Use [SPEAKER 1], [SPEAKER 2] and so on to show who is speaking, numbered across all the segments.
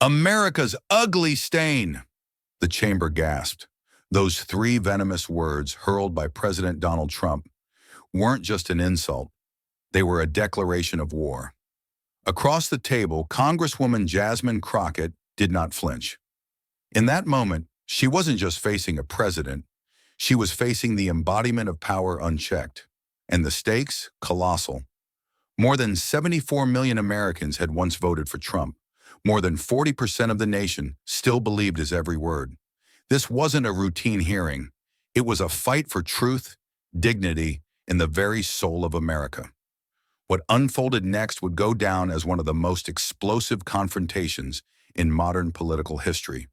[SPEAKER 1] America's ugly stain, the chamber gasped. Those three venomous words hurled by President Donald Trump weren't just an insult. They were a declaration of war. Across the table, Congresswoman Jasmine Crockett did not flinch. In that moment, she wasn't just facing a president, she was facing the embodiment of power unchecked. And the stakes, colossal. More than 74 million Americans had once voted for Trump. More than 40% of the nation still believed his every word. This wasn't a routine hearing. It was a fight for truth, dignity, and the very soul of America. What unfolded next would go down as one of the most explosive confrontations in modern political history.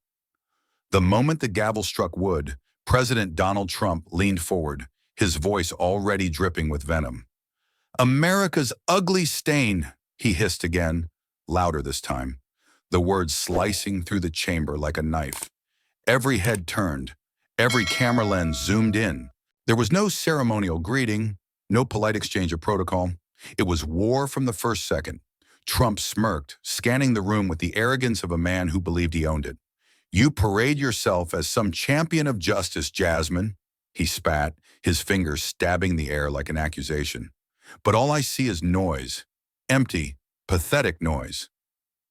[SPEAKER 1] The moment the gavel struck wood, President Donald Trump leaned forward, his voice already dripping with venom. "America's ugly stain," he hissed again, louder this time, the words slicing through the chamber like a knife. Every head turned, every camera lens zoomed in. There was no ceremonial greeting, no polite exchange of protocol. It was war from the first second. Trump smirked, scanning the room with the arrogance of a man who believed he owned it. "You parade yourself as some champion of justice, Jasmine," he spat, his fingers stabbing the air like an accusation. "But all I see is noise. Empty, pathetic noise."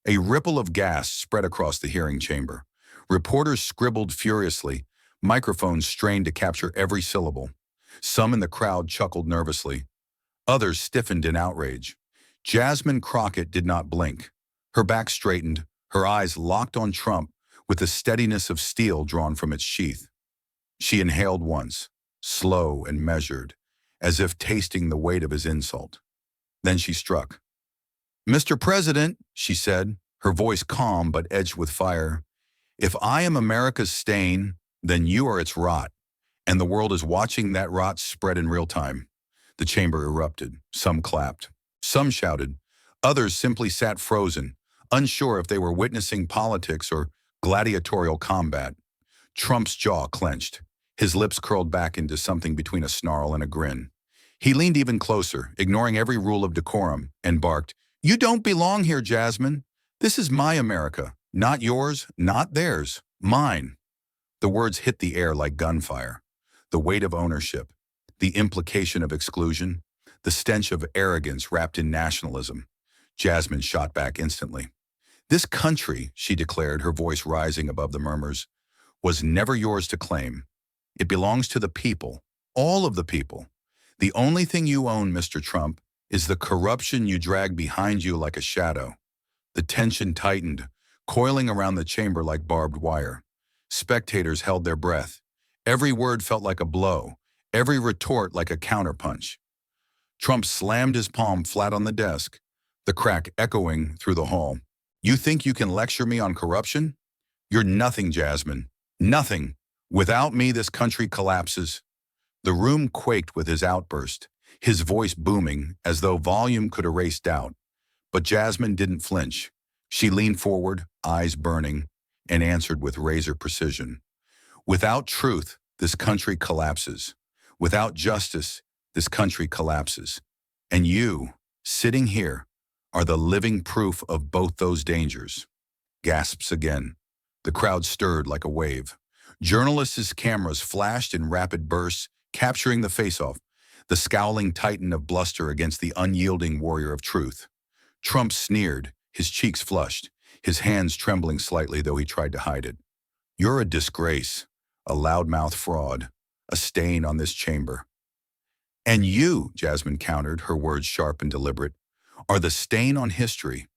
[SPEAKER 1] A ripple of gas spread across the hearing chamber. Reporters scribbled furiously, microphones strained to capture every syllable. Some in the crowd chuckled nervously. Others stiffened in outrage. Jasmine Crockett did not blink. Her back straightened, her eyes locked on Trump with the steadiness of steel drawn from its sheath. She inhaled once, slow and measured, as if tasting the weight of his insult. Then she struck. "Mr. President," she said, her voice calm but edged with fire, "if I am America's stain, then you are its rot, and the world is watching that rot spread in real time." The chamber erupted. Some clapped. Some shouted. Others simply sat frozen, unsure if they were witnessing politics or gladiatorial combat. Trump's jaw clenched. His lips curled back into something between a snarl and a grin. He leaned even closer, ignoring every rule of decorum, and barked, "You don't belong here, Jasmine. This is my America. Not yours, not theirs. Mine." The words hit the air like gunfire. The weight of ownership, the implication of exclusion, the stench of arrogance wrapped in nationalism. Jasmine shot back instantly. "This country," she declared, her voice rising above the murmurs, "was never yours to claim. It belongs to the people, all of the people. The only thing you own, Mr. Trump, is the corruption you drag behind you like a shadow." The tension tightened, coiling around the chamber like barbed wire. Spectators held their breath. Every word felt like a blow, every retort like a counterpunch. Trump slammed his palm flat on the desk, the crack echoing through the hall. "You think you can lecture me on corruption? You're nothing, Jasmine. Nothing. Without me, this country collapses." The room quaked with his outburst, his voice booming as though volume could erase doubt. But Jasmine didn't flinch. She leaned forward, eyes burning, and answered with razor precision. "Without truth, this country collapses. Without justice, this country collapses. And you, sitting here, are the living proof of both those dangers." Gasps again. The crowd stirred like a wave. Journalists' cameras flashed in rapid bursts, capturing the face-off, the scowling titan of bluster against the unyielding warrior of truth. Trump sneered, his cheeks flushed, his hands trembling slightly though he tried to hide it. "You're a disgrace, a loudmouth fraud, a stain on this chamber." "And you," Jasmine countered, her words sharp and deliberate, "are the stain on history.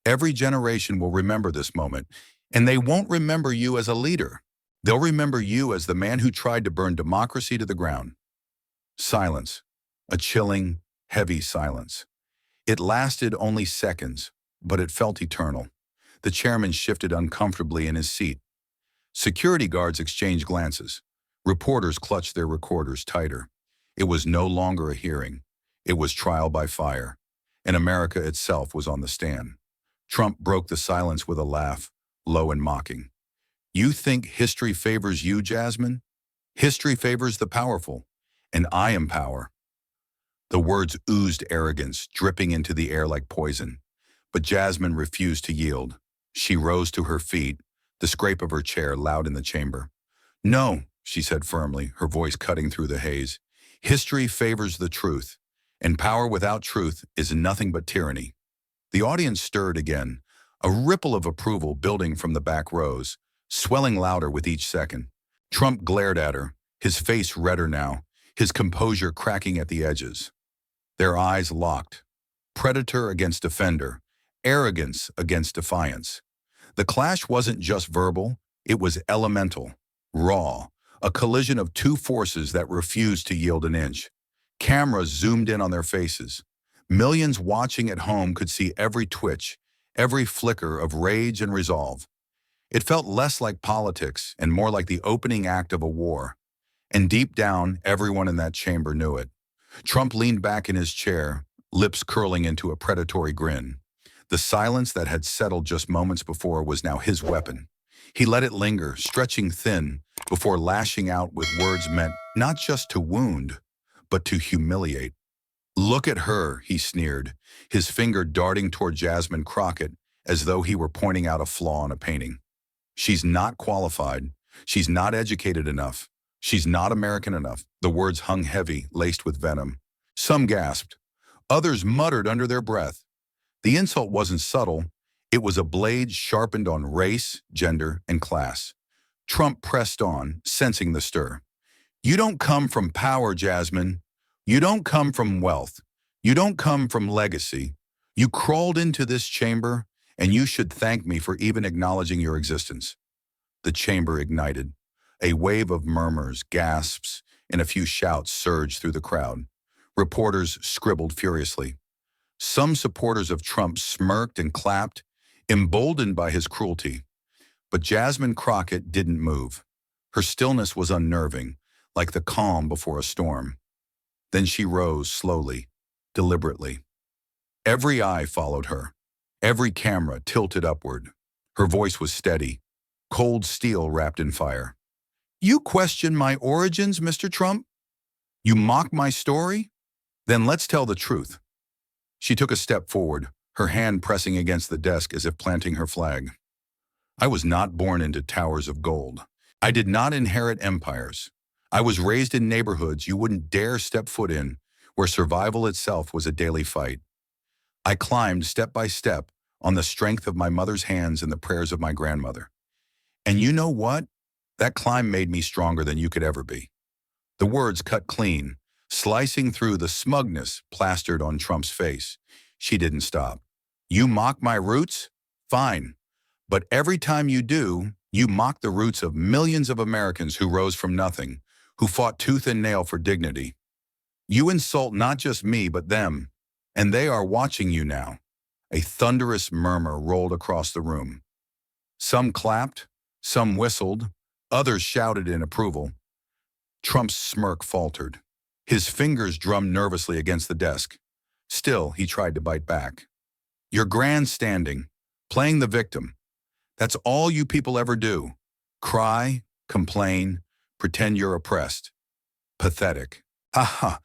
[SPEAKER 1] Every generation will remember this moment, and they won't remember you as a leader. They'll remember you as the man who tried to burn democracy to the ground." Silence. A chilling, heavy silence. It lasted only seconds, but it felt eternal. The chairman shifted uncomfortably in his seat. Security guards exchanged glances. Reporters clutched their recorders tighter. It was no longer a hearing. It was trial by fire, and America itself was on the stand. Trump broke the silence with a laugh, low and mocking. "You think history favors you, Jasmine? History favors the powerful, and I am power." The words oozed arrogance, dripping into the air like poison. But Jasmine refused to yield. She rose to her feet, the scrape of her chair loud in the chamber. "No," she said firmly, her voice cutting through the haze. "History favors the truth, and power without truth is nothing but tyranny." The audience stirred again, a ripple of approval building from the back rows, swelling louder with each second. Trump glared at her, his face redder now, his composure cracking at the edges. Their eyes locked. Predator against defender, arrogance against defiance. The clash wasn't just verbal, it was elemental, raw, a collision of two forces that refused to yield an inch. Cameras zoomed in on their faces. Millions watching at home could see every twitch, every flicker of rage and resolve. It felt less like politics and more like the opening act of a war. And deep down, everyone in that chamber knew it. Trump leaned back in his chair, lips curling into a predatory grin. The silence that had settled just moments before was now his weapon. He let it linger, stretching thin, before lashing out with words meant not just to wound, but to humiliate. "Look at her," he sneered, his finger darting toward Jasmine Crockett as though he were pointing out a flaw in a painting. "She's not qualified. She's not educated enough. She's not American enough." The words hung heavy, laced with venom. Some gasped. Others muttered under their breath. The insult wasn't subtle. It was a blade sharpened on race, gender, and class. Trump pressed on, sensing the stir. "You don't come from power, Jasmine. You don't come from wealth. You don't come from legacy. You crawled into this chamber, and you should thank me for even acknowledging your existence." The chamber ignited. A wave of murmurs, gasps, and a few shouts surged through the crowd. Reporters scribbled furiously. Some supporters of Trump smirked and clapped, emboldened by his cruelty. But Jasmine Crockett didn't move. Her stillness was unnerving, like the calm before a storm. Then she rose slowly, deliberately. Every eye followed her, every camera tilted upward. Her voice was steady, cold steel wrapped in fire. "You question my origins, Mr. Trump? You mock my story? Then let's tell the truth." She took a step forward, her hand pressing against the desk as if planting her flag. "I was not born into towers of gold. I did not inherit empires. I was raised in neighborhoods you wouldn't dare step foot in, where survival itself was a daily fight. I climbed step by step on the strength of my mother's hands and the prayers of my grandmother. And you know what? That climb made me stronger than you could ever be." The words cut clean, slicing through the smugness plastered on Trump's face. She didn't stop. "You mock my roots? Fine. But every time you do, you mock the roots of millions of Americans who rose from nothing, who fought tooth and nail for dignity. You insult not just me, but them. And they are watching you now." A thunderous murmur rolled across the room. Some clapped, some whistled, others shouted in approval. Trump's smirk faltered. His fingers drummed nervously against the desk. Still, he tried to bite back. "You're grandstanding, playing the victim. That's all you people ever do. Cry, complain, pretend you're oppressed. Pathetic." Ha ha.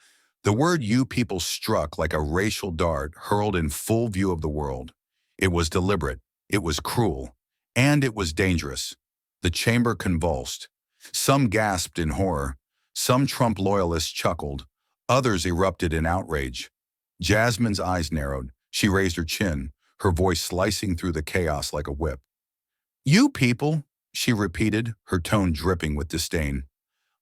[SPEAKER 1] The word "you people" struck like a racial dart hurled in full view of the world. It was deliberate, it was cruel, and it was dangerous. The chamber convulsed. Some gasped in horror. Some Trump loyalists chuckled. Others erupted in outrage. Jasmine's eyes narrowed. She raised her chin, her voice slicing through the chaos like a whip. "You people," she repeated, her tone dripping with disdain.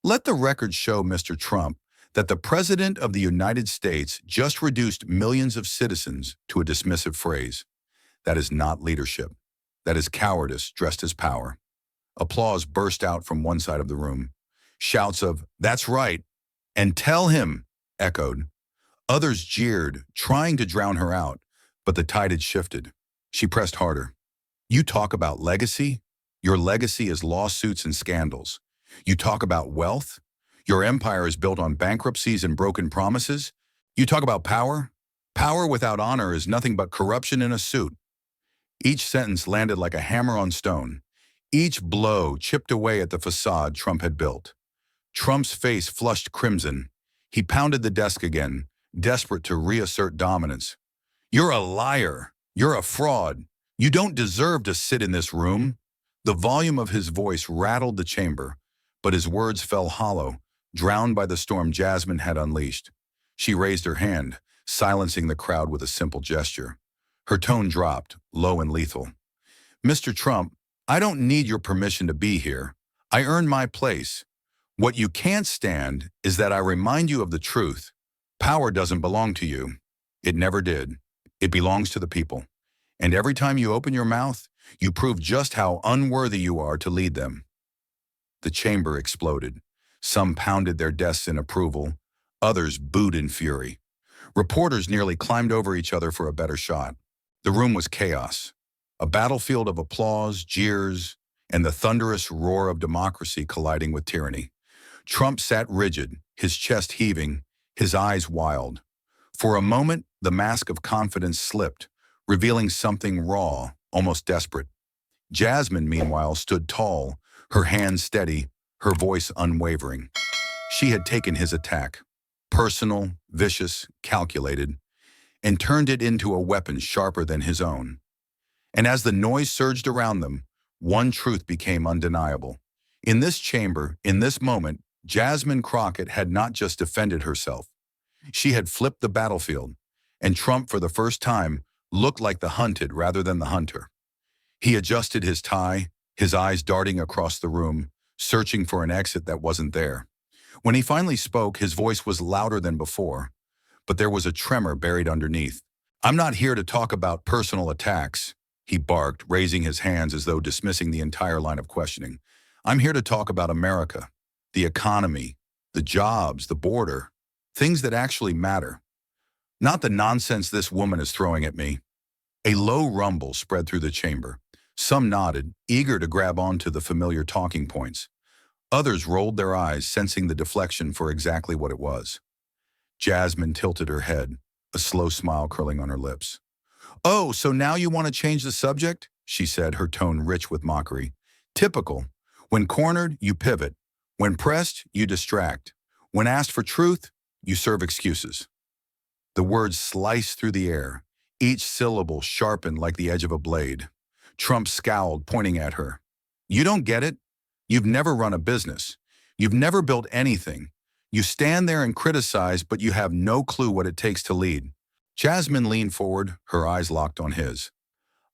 [SPEAKER 1] "Let the record show, Mr. Trump, that the President of the United States just reduced millions of citizens to a dismissive phrase. That is not leadership. That is cowardice dressed as power." Applause burst out from one side of the room. Shouts of "That's right," and "Tell him," echoed. Others jeered, trying to drown her out, but the tide had shifted. She pressed harder. "You talk about legacy? Your legacy is lawsuits and scandals. You talk about wealth? Your empire is built on bankruptcies and broken promises. You talk about power? Power without honor is nothing but corruption in a suit." Each sentence landed like a hammer on stone. Each blow chipped away at the facade Trump had built. Trump's face flushed crimson. He pounded the desk again, desperate to reassert dominance. "You're a liar. You're a fraud. You don't deserve to sit in this room. The volume of his voice rattled the chamber, but his words fell hollow, drowned by the storm Jasmine had unleashed. She raised her hand, silencing the crowd with a simple gesture. Her tone dropped, low and lethal. Mr. Trump, I don't need your permission to be here. I earned my place. What you can't stand is that I remind you of the truth. Power doesn't belong to you. It never did. It belongs to the people. And every time you open your mouth, you prove just how unworthy you are to lead them. The chamber exploded. Some pounded their desks in approval. Others booed in fury. Reporters nearly climbed over each other for a better shot. The room was chaos. A battlefield of applause, jeers, and the thunderous roar of democracy colliding with tyranny. Trump sat rigid, his chest heaving, his eyes wild. For a moment, the mask of confidence slipped, revealing something raw, almost desperate. Jasmine, meanwhile, stood tall, her hands steady, her voice unwavering. She had taken his attack, personal, vicious, calculated, and turned it into a weapon sharper than his own. And as the noise surged around them, one truth became undeniable. In this chamber, in this moment, Jasmine Crockett had not just defended herself. She had flipped the battlefield, and Trump, for the first time, looked like the hunted rather than the hunter. He adjusted his tie, his eyes darting across the room, searching for an exit that wasn't there. When he finally spoke, his voice was louder than before, but there was a tremor buried underneath. I'm not here to talk about personal attacks, he barked, raising his hands as though dismissing the entire line of questioning. I'm here to talk about America, the economy, the jobs, the border, things that actually matter. Not the nonsense this woman is throwing at me. A low rumble spread through the chamber. Some nodded, eager to grab onto the familiar talking points. Others rolled their eyes, sensing the deflection for exactly what it was. Jasmine tilted her head, a slow smile curling on her lips. Oh, so now you want to change the subject? She said, her tone rich with mockery. Typical. When cornered, you pivot. When pressed, you distract. When asked for truth, you serve excuses. The words sliced through the air, each syllable sharpened like the edge of a blade. Trump scowled, pointing at her. You don't get it? You've never run a business. You've never built anything. You stand there and criticize, but you have no clue what it takes to lead. Jasmine leaned forward, her eyes locked on his.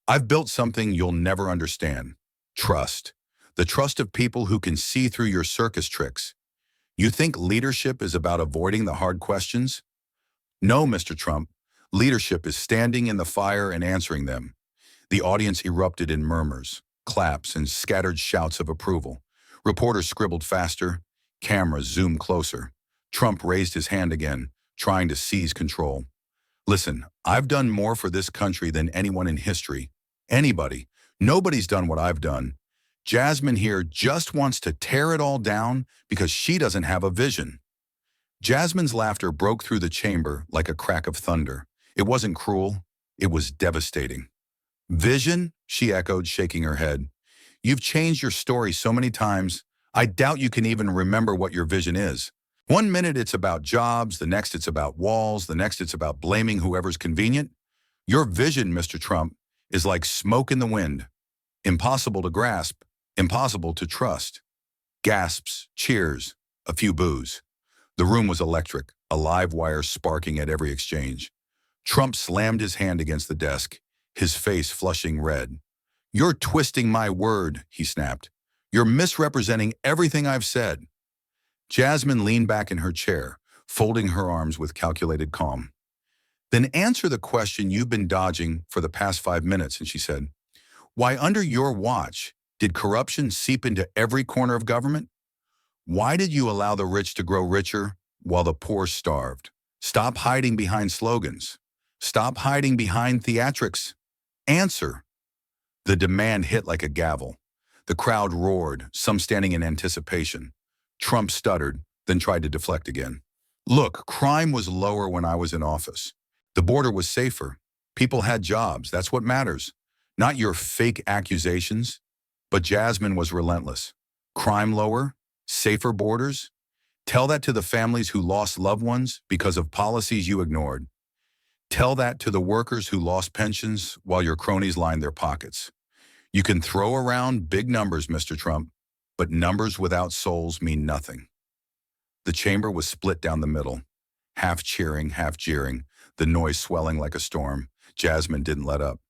[SPEAKER 1] I've built something you'll never understand. Trust. The trust of people who can see through your circus tricks. You think leadership is about avoiding the hard questions? No, Mr. Trump. Leadership is standing in the fire and answering them. The audience erupted in murmurs, claps, and scattered shouts of approval. Reporters scribbled faster. Cameras zoomed closer. Trump raised his hand again, trying to seize control. Listen, I've done more for this country than anyone in history. Anybody. Nobody's done what I've done. Jasmine here just wants to tear it all down because she doesn't have a vision. Jasmine's laughter broke through the chamber like a crack of thunder. It wasn't cruel. It was devastating. Vision? She echoed, shaking her head. You've changed your story so many times, I doubt you can even remember what your vision is. One minute it's about jobs, the next it's about walls, the next it's about blaming whoever's convenient. Your vision, Mr. Trump, is like smoke in the wind. Impossible to grasp, impossible to trust. Gasps, cheers, a few boos. The room was electric, a live wire sparking at every exchange. Trump slammed his hand against the desk, his face flushing red. You're twisting my word, he snapped. You're misrepresenting everything I've said. Jasmine leaned back in her chair, folding her arms with calculated calm. Then answer the question you've been dodging for the past 5 minutes, and she said, why under your watch did corruption seep into every corner of government? Why did you allow the rich to grow richer while the poor starved? Stop hiding behind slogans. Stop hiding behind theatrics. Answer. The demand hit like a gavel. The crowd roared, some standing in anticipation. Trump stuttered, then tried to deflect again. Look, crime was lower when I was in office. The border was safer. People had jobs. That's what matters. Not your fake accusations. But Jasmine was relentless. Crime lower? Safer borders? Tell that to the families who lost loved ones because of policies you ignored. Tell that to the workers who lost pensions while your cronies lined their pockets. You can throw around big numbers, Mr. Trump, but numbers without souls mean nothing. The chamber was split down the middle, half cheering, half jeering, the noise swelling like a storm. Jasmine didn't let up.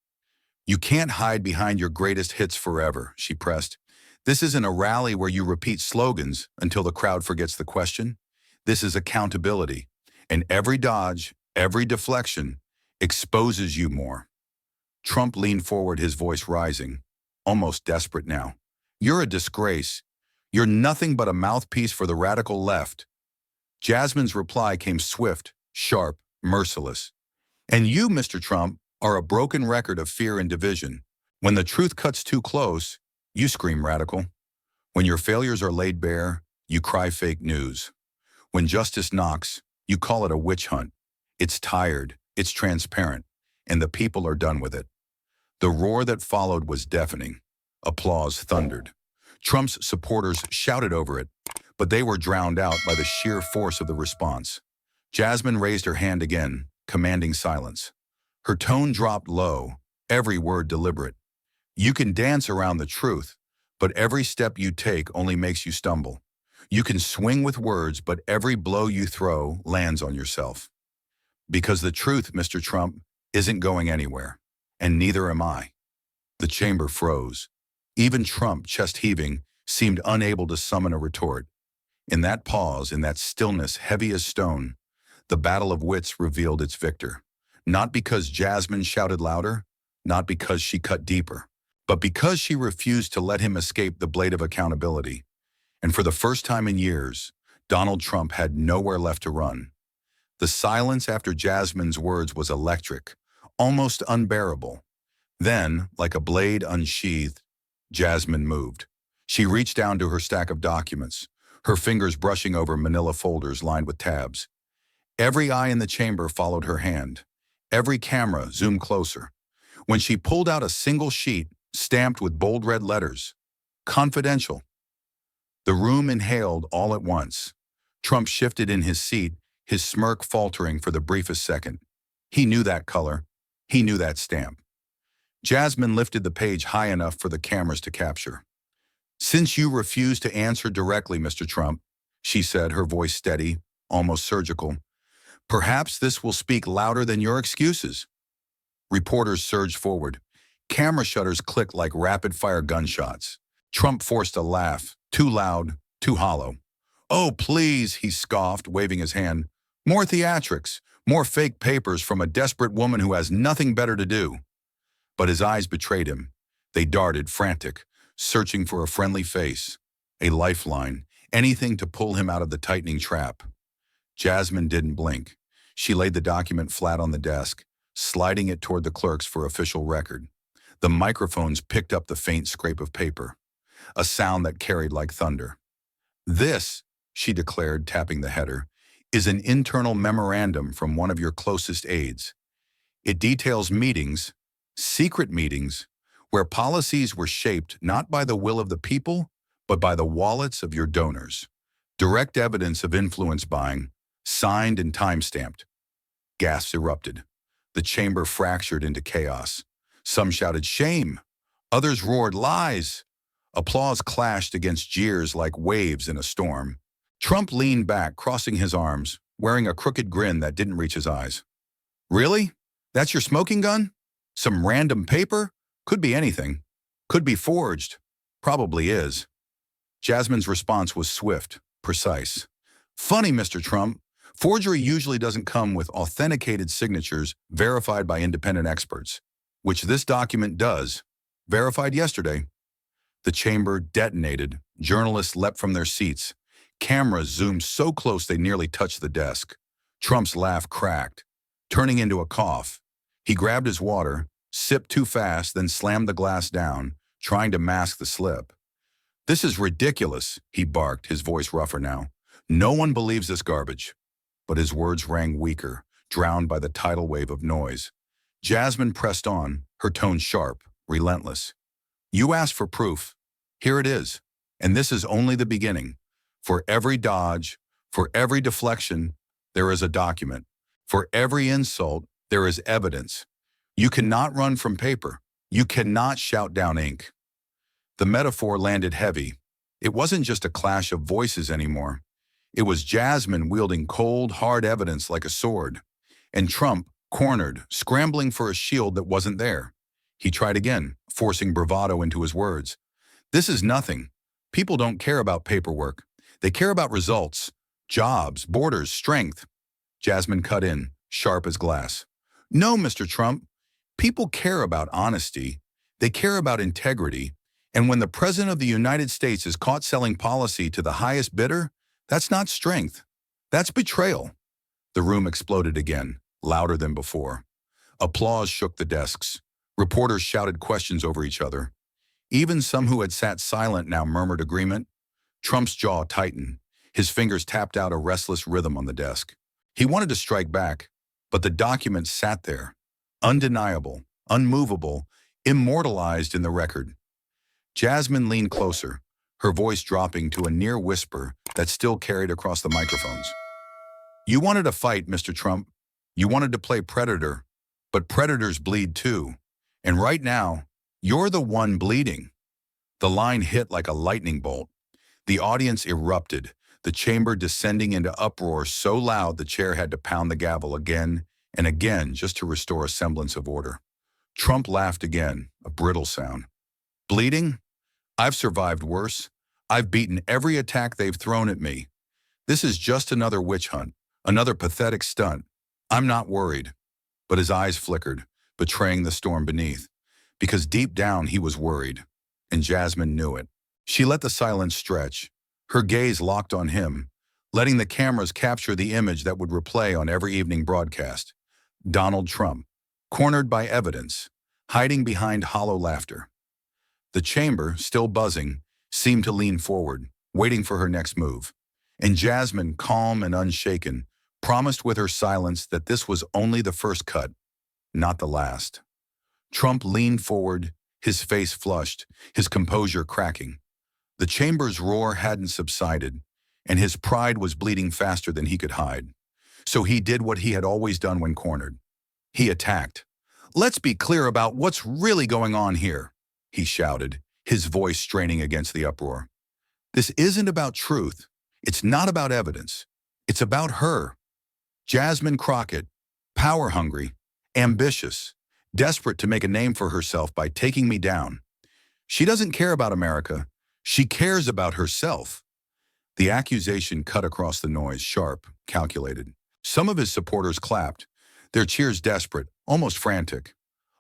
[SPEAKER 1] You can't hide behind your greatest hits forever, she pressed. This isn't a rally where you repeat slogans until the crowd forgets the question. This is accountability, and every dodge, every deflection exposes you more. Trump leaned forward, his voice rising, almost desperate now. You're a disgrace. You're nothing but a mouthpiece for the radical left. Jasmine's reply came swift, sharp, merciless. And you, Mr. Trump, are a broken record of fear and division. When the truth cuts too close, you scream radical. When your failures are laid bare, you cry fake news. When justice knocks, you call it a witch hunt. It's tired, it's transparent, and the people are done with it. The roar that followed was deafening. Applause thundered. Trump's supporters shouted over it, but they were drowned out by the sheer force of the response. Jasmine raised her hand again, commanding silence. Her tone dropped low, every word deliberate. You can dance around the truth, but every step you take only makes you stumble. You can swing with words, but every blow you throw lands on yourself. Because the truth, Mr. Trump, isn't going anywhere, and neither am I. The chamber froze. Even Trump, chest heaving, seemed unable to summon a retort. In that pause, in that stillness heavy as stone, the battle of wits revealed its victor. Not because Jasmine shouted louder, not because she cut deeper, but because she refused to let him escape the blade of accountability. And for the first time in years, Donald Trump had nowhere left to run. The silence after Jasmine's words was electric, almost unbearable. Then, like a blade unsheathed, Jasmine moved. She reached down to her stack of documents, her fingers brushing over manila folders lined with tabs. Every eye in the chamber followed her hand. Every camera zoomed closer. When she pulled out a single sheet, stamped with bold red letters, "Confidential." The room inhaled all at once. Trump shifted in his seat, his smirk faltering for the briefest second. He knew that color. He knew that stamp. Jasmine lifted the page high enough for the cameras to capture. "Since you refuse to answer directly, Mr. Trump," she said, her voice steady, almost surgical, "perhaps this will speak louder than your excuses." Reporters surged forward. Camera shutters clicked like rapid-fire gunshots. Trump forced a laugh, too loud, too hollow. "Oh, please," he scoffed, waving his hand. "More theatrics, more fake papers from a desperate woman who has nothing better to do." But his eyes betrayed him. They darted, frantic, searching for a friendly face, a lifeline, anything to pull him out of the tightening trap. Jasmine didn't blink. She laid the document flat on the desk, sliding it toward the clerks for official record. The microphones picked up the faint scrape of paper, a sound that carried like thunder. "This," she declared, tapping the header, "is an internal memorandum from one of your closest aides. It details meetings, secret meetings, where policies were shaped not by the will of the people, but by the wallets of your donors. Direct evidence of influence buying, signed and time-stamped." Gasps erupted. The chamber fractured into chaos. Some shouted, "Shame!" Others roared, "Lies!" Applause clashed against jeers like waves in a storm. Trump leaned back, crossing his arms, wearing a crooked grin that didn't reach his eyes. "Really? That's your smoking gun? Some random paper? Could be anything. Could be forged. Probably is." Jasmine's response was swift, precise. "Funny, Mr. Trump. Forgery usually doesn't come with authenticated signatures verified by independent experts, which this document does. Verified yesterday." The chamber detonated. Journalists leapt from their seats. Cameras zoomed so close they nearly touched the desk. Trump's laugh cracked, turning into a cough. He grabbed his water, sipped too fast, then slammed the glass down, trying to mask the slip. "This is ridiculous," he barked, his voice rougher now. "No one believes this garbage." But his words rang weaker, drowned by the tidal wave of noise. Jasmine pressed on, her tone sharp, relentless. "You asked for proof. Here it is. And this is only the beginning. For every dodge, for every deflection, there is a document. For every insult, There is evidence. You cannot run from paper. You cannot shout down ink. The metaphor landed heavy. It wasn't just a clash of voices anymore. It was Jasmine wielding cold, hard evidence like a sword, and Trump, cornered, scrambling for a shield that wasn't there. He tried again, forcing bravado into his words. This is nothing. People don't care about paperwork. They care about results, jobs, borders, strength. Jasmine cut in, sharp as glass. No, Mr. Trump. People care about honesty. They care about integrity. And when the President of the United States is caught selling policy to the highest bidder, that's not strength. That's betrayal. The room exploded again, louder than before. Applause shook the desks. Reporters shouted questions over each other. Even some who had sat silent now murmured agreement. Trump's jaw tightened. His fingers tapped out a restless rhythm on the desk. He wanted to strike back, but the document sat there, undeniable, unmovable, immortalized in the record. Jasmine leaned closer, her voice dropping to a near whisper that still carried across the microphones. You wanted a fight, Mr. Trump. You wanted to play predator, but predators bleed too. And right now, you're the one bleeding. The line hit like a lightning bolt. The audience erupted, the chamber descending into uproar so loud the chair had to pound the gavel again and again just to restore a semblance of order. Trump laughed again, a brittle sound. Bleeding? I've survived worse. I've beaten every attack they've thrown at me. This is just another witch hunt, another pathetic stunt. I'm not worried. But his eyes flickered, betraying the storm beneath. Because deep down he was worried, and Jasmine knew it. She let the silence stretch, her gaze locked on him, letting the cameras capture the image that would replay on every evening broadcast. Donald Trump, cornered by evidence, hiding behind hollow laughter. The chamber, still buzzing, seemed to lean forward, waiting for her next move. And Jasmine, calm and unshaken, promised with her silence that this was only the first cut, not the last. Trump leaned forward, his face flushed, his composure cracking. The chamber's roar hadn't subsided, and his pride was bleeding faster than he could hide. So he did what he had always done when cornered. He attacked. Let's be clear about what's really going on here, he shouted, his voice straining against the uproar. This isn't about truth. It's not about evidence. It's about her. Jasmine Crockett, power-hungry, ambitious, desperate to make a name for herself by taking me down. She doesn't care about America. She cares about herself. The accusation cut across the noise, sharp, calculated. Some of his supporters clapped, their cheers desperate, almost frantic.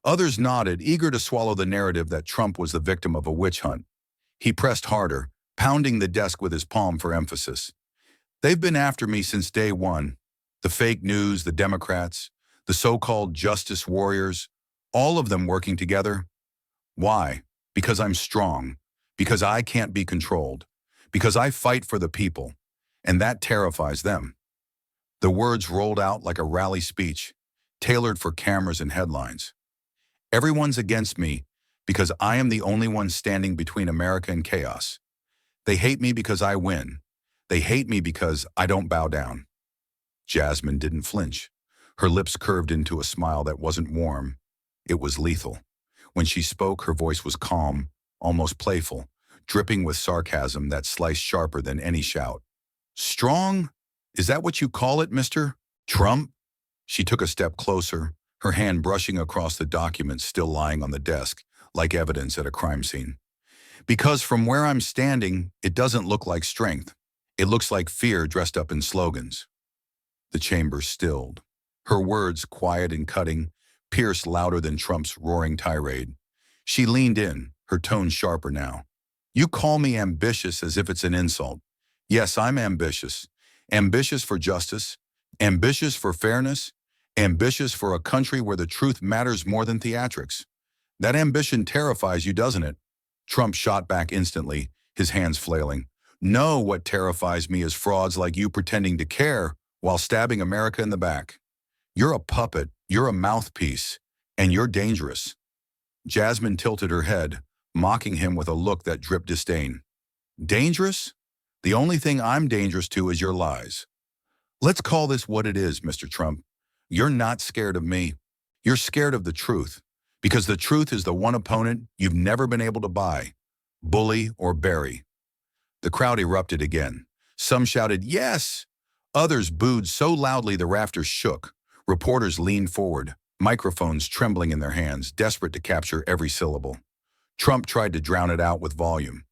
[SPEAKER 1] Others nodded, eager to swallow the narrative that Trump was the victim of a witch hunt. He pressed harder, pounding the desk with his palm for emphasis. They've been after me since day one. The fake news, the Democrats, the so-called justice warriors, all of them working together. Why? Because I'm strong. Because I can't be controlled. Because I fight for the people. And that terrifies them. The words rolled out like a rally speech, tailored for cameras and headlines. Everyone's against me because I am the only one standing between America and chaos. They hate me because I win. They hate me because I don't bow down. Jasmine didn't flinch. Her lips curved into a smile that wasn't warm. It was lethal. When she spoke, her voice was calm, almost playful, dripping with sarcasm that sliced sharper than any shout. Strong? Is that what you call it, Mr. Trump? She took a step closer, her hand brushing across the documents still lying on the desk, like evidence at a crime scene. Because from where I'm standing, it doesn't look like strength. It looks like fear dressed up in slogans. The chamber stilled. Her words, quiet and cutting, pierced louder than Trump's roaring tirade. She leaned in, her tone sharper now. You call me ambitious as if it's an insult. Yes, I'm ambitious. Ambitious for justice, ambitious for fairness, ambitious for a country where the truth matters more than theatrics. That ambition terrifies you, doesn't it? Trump shot back instantly, his hands flailing. No, what terrifies me is frauds like you pretending to care while stabbing America in the back. You're a puppet, you're a mouthpiece, and you're dangerous. Jasmine tilted her head, mocking him with a look that dripped disdain. Dangerous? The only thing I'm dangerous to is your lies. Let's call this what it is, Mr. Trump. You're not scared of me. You're scared of the truth, because the truth is the one opponent you've never been able to buy, bully or bury. The crowd erupted again. Some shouted, "Yes!" Others booed so loudly the rafters shook. Reporters leaned forward, microphones trembling in their hands, desperate to capture every syllable. Trump tried to drown it out with volume.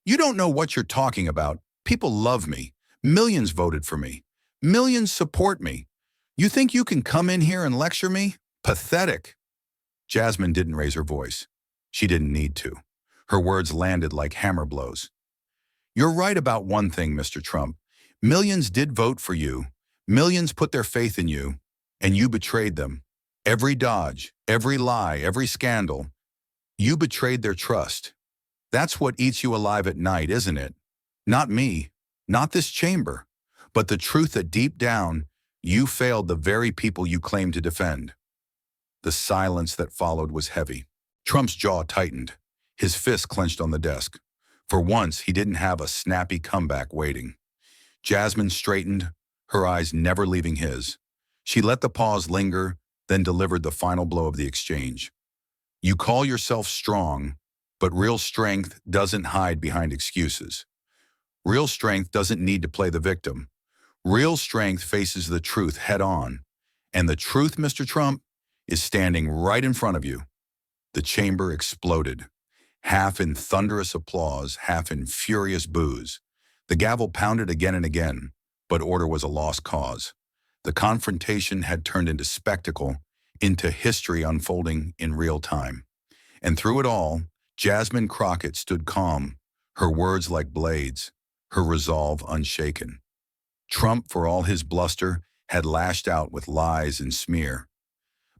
[SPEAKER 1] "You don't know what you're talking about. People love me. Millions voted for me. Millions support me. You think you can come in here and lecture me? Pathetic." Jasmine didn't raise her voice. She didn't need to. Her words landed like hammer blows. "You're right about one thing, Mr. Trump. Millions did vote for you. Millions put their faith in you, and you betrayed them. Every dodge, every lie, every scandal, you betrayed their trust. That's what eats you alive at night, isn't it? Not me, not this chamber, but the truth that deep down, you failed the very people you claim to defend." The silence that followed was heavy. Trump's jaw tightened, his fist clenched on the desk. For once, he didn't have a snappy comeback waiting. Jasmine straightened, her eyes never leaving his. She let the pause linger, then delivered the final blow of the exchange. "You call yourself strong, but real strength doesn't hide behind excuses. Real strength doesn't need to play the victim. Real strength faces the truth head on. And the truth, Mr. Trump, is standing right in front of you." The chamber exploded, half in thunderous applause, half in furious boos. The gavel pounded again and again, but order was a lost cause. The confrontation had turned into spectacle, into history unfolding in real time. And through it all, Jasmine Crockett stood calm, her words like blades, her resolve unshaken. Trump, for all his bluster, had lashed out with lies and smear.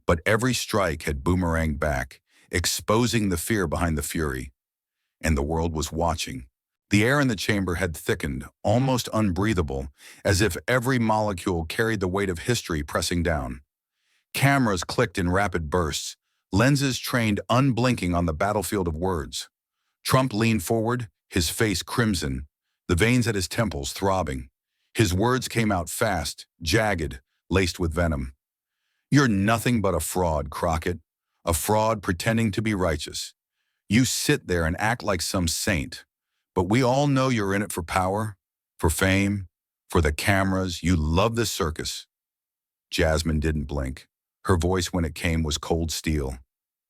[SPEAKER 1] But every strike had boomeranged back, exposing the fear behind the fury. And the world was watching. The air in the chamber had thickened, almost unbreathable, as if every molecule carried the weight of history pressing down. Cameras clicked in rapid bursts, lenses trained unblinking on the battlefield of words. Trump leaned forward, his face crimson, the veins at his temples throbbing. His words came out fast, jagged, laced with venom. "You're nothing but a fraud, Crockett, a fraud pretending to be righteous. You sit there and act like some saint, but we all know you're in it for power, for fame, for the cameras. You love this circus." Jasmine didn't blink. Her voice when it came was cold steel,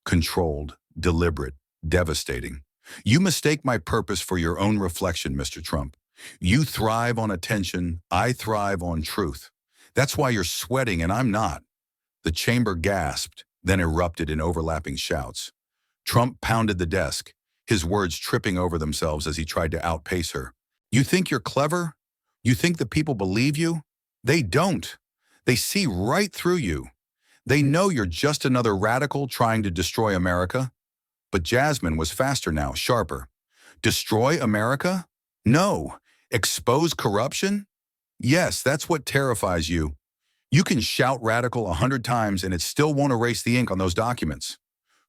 [SPEAKER 1] controlled, deliberate, devastating. "You mistake my purpose for your own reflection, Mr. Trump. You thrive on attention, I thrive on truth. That's why you're sweating and I'm not." The chamber gasped, then erupted in overlapping shouts. Trump pounded the desk, his words tripping over themselves as he tried to outpace her. "You think you're clever? You think the people believe you? They don't. They see right through you. They know you're just another radical trying to destroy America." But Jasmine was faster now, sharper. "Destroy America? No. Expose corruption? Yes, that's what terrifies you. You can shout radical 100 times and it still won't erase the ink on those documents."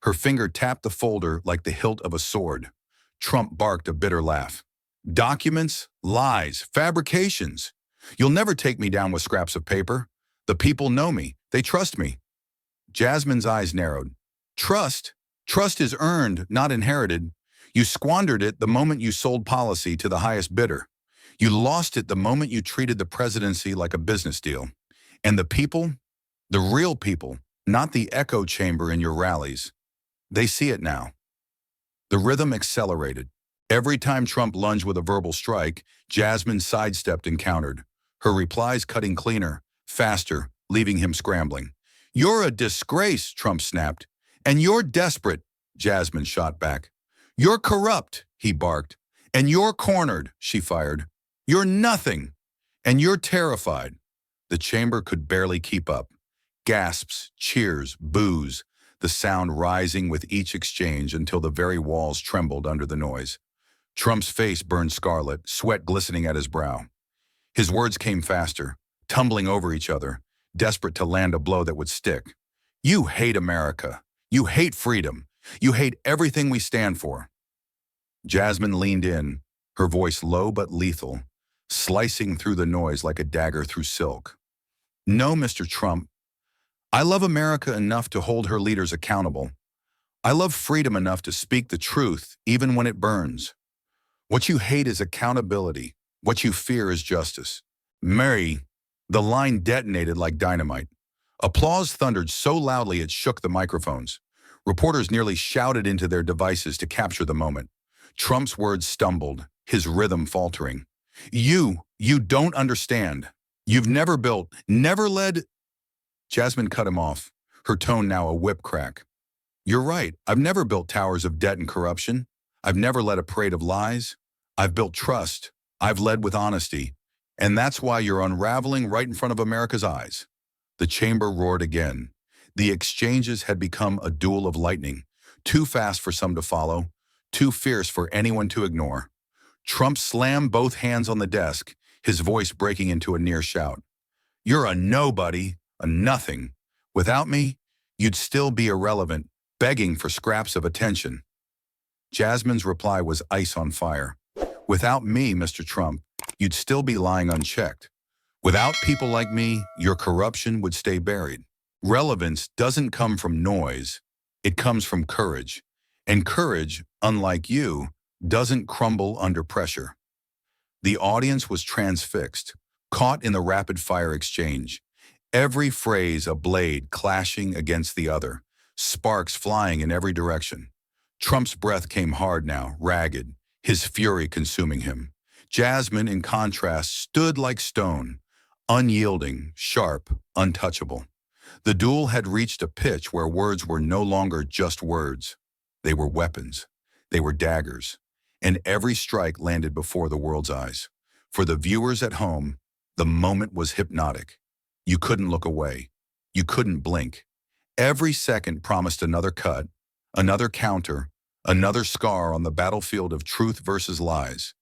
[SPEAKER 1] Her finger tapped the folder like the hilt of a sword. Trump barked a bitter laugh. "Documents, lies, fabrications. You'll never take me down with scraps of paper. The people know me. They trust me." Jasmine's eyes narrowed. "Trust? Trust is earned, not inherited. You squandered it the moment you sold policy to the highest bidder. You lost it the moment you treated the presidency like a business deal. And the people, the real people, not the echo chamber in your rallies, they see it now." The rhythm accelerated. Every time Trump lunged with a verbal strike, Jasmine sidestepped and countered, her replies cutting cleaner, faster, leaving him scrambling. "You're a disgrace," Trump snapped. "And you're desperate," Jasmine shot back. "You're corrupt," he barked. "And you're cornered," she fired. "You're nothing. And you're terrified." The chamber could barely keep up. Gasps, cheers, boos, the sound rising with each exchange until the very walls trembled under the noise. Trump's face burned scarlet, sweat glistening at his brow. His words came faster, tumbling over each other, desperate to land a blow that would stick. "You hate America. You hate freedom. You hate everything we stand for." Jasmine leaned in, her voice low but lethal, slicing through the noise like a dagger through silk. "No, Mr. Trump. I love America enough to hold her leaders accountable. I love freedom enough to speak the truth even when it burns. What you hate is accountability. What you fear is justice. Mary, the line detonated like dynamite. Applause thundered so loudly it shook the microphones. Reporters nearly shouted into their devices to capture the moment. Trump's words stumbled, his rhythm faltering. You don't understand. You've never built, never led. Jasmine cut him off, her tone now a whip crack. You're right. I've never built towers of debt and corruption. I've never led a parade of lies. I've built trust. I've led with honesty. And that's why you're unraveling right in front of America's eyes. The chamber roared again. The exchanges had become a duel of lightning, too fast for some to follow, too fierce for anyone to ignore. Trump slammed both hands on the desk, his voice breaking into a near shout. You're a nobody, a nothing. Without me, you'd still be irrelevant, begging for scraps of attention. Jasmine's reply was ice on fire. Without me, Mr. Trump, you'd still be lying unchecked. Without people like me, your corruption would stay buried. Relevance doesn't come from noise. It comes from courage. And courage, unlike you, doesn't crumble under pressure. The audience was transfixed, caught in the rapid-fire exchange. Every phrase a blade clashing against the other, sparks flying in every direction. Trump's breath came hard now, ragged, his fury consuming him. Jasmine, in contrast, stood like stone, unyielding, sharp, untouchable. The duel had reached a pitch where words were no longer just words. They were weapons. They were daggers. And every strike landed before the world's eyes. For the viewers at home, the moment was hypnotic. You couldn't look away. You couldn't blink. Every second promised another cut, another counter, another scar on the battlefield of truth versus lies.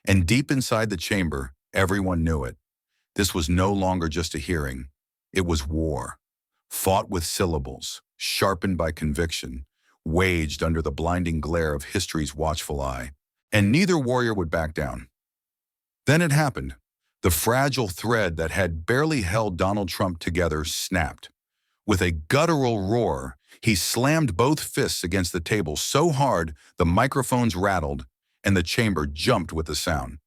[SPEAKER 1] And deep inside the chamber, everyone knew it. This was no longer just a hearing. It was war. Fought with syllables, sharpened by conviction, waged under the blinding glare of history's watchful eye. And neither warrior would back down. Then it happened. The fragile thread that had barely held Donald Trump together snapped. With a guttural roar, he slammed both fists against the table so hard the microphones rattled and the chamber jumped with the sound.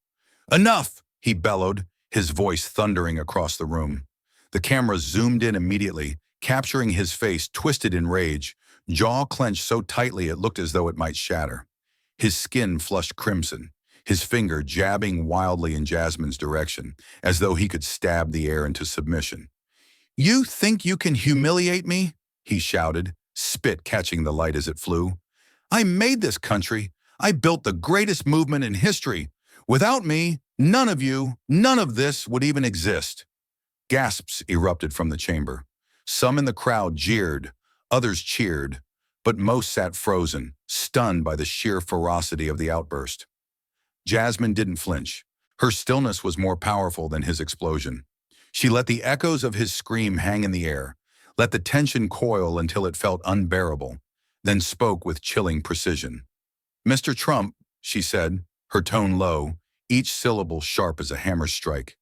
[SPEAKER 1] Enough, he bellowed, his voice thundering across the room. The camera zoomed in immediately, capturing his face twisted in rage, jaw clenched so tightly it looked as though it might shatter. His skin flushed crimson, his finger jabbing wildly in Jasmine's direction, as though he could stab the air into submission. You think you can humiliate me? He shouted, spit catching the light as it flew. I made this country. I built the greatest movement in history. Without me, none of you, none of this would even exist. Gasps erupted from the chamber. Some in the crowd jeered, others cheered, but most sat frozen, stunned by the sheer ferocity of the outburst. Jasmine didn't flinch. Her stillness was more powerful than his explosion. She let the echoes of his scream hang in the air, let the tension coil until it felt unbearable, then spoke with chilling precision. Mr. Trump, she said, her tone low, each syllable sharp as a hammer's strike.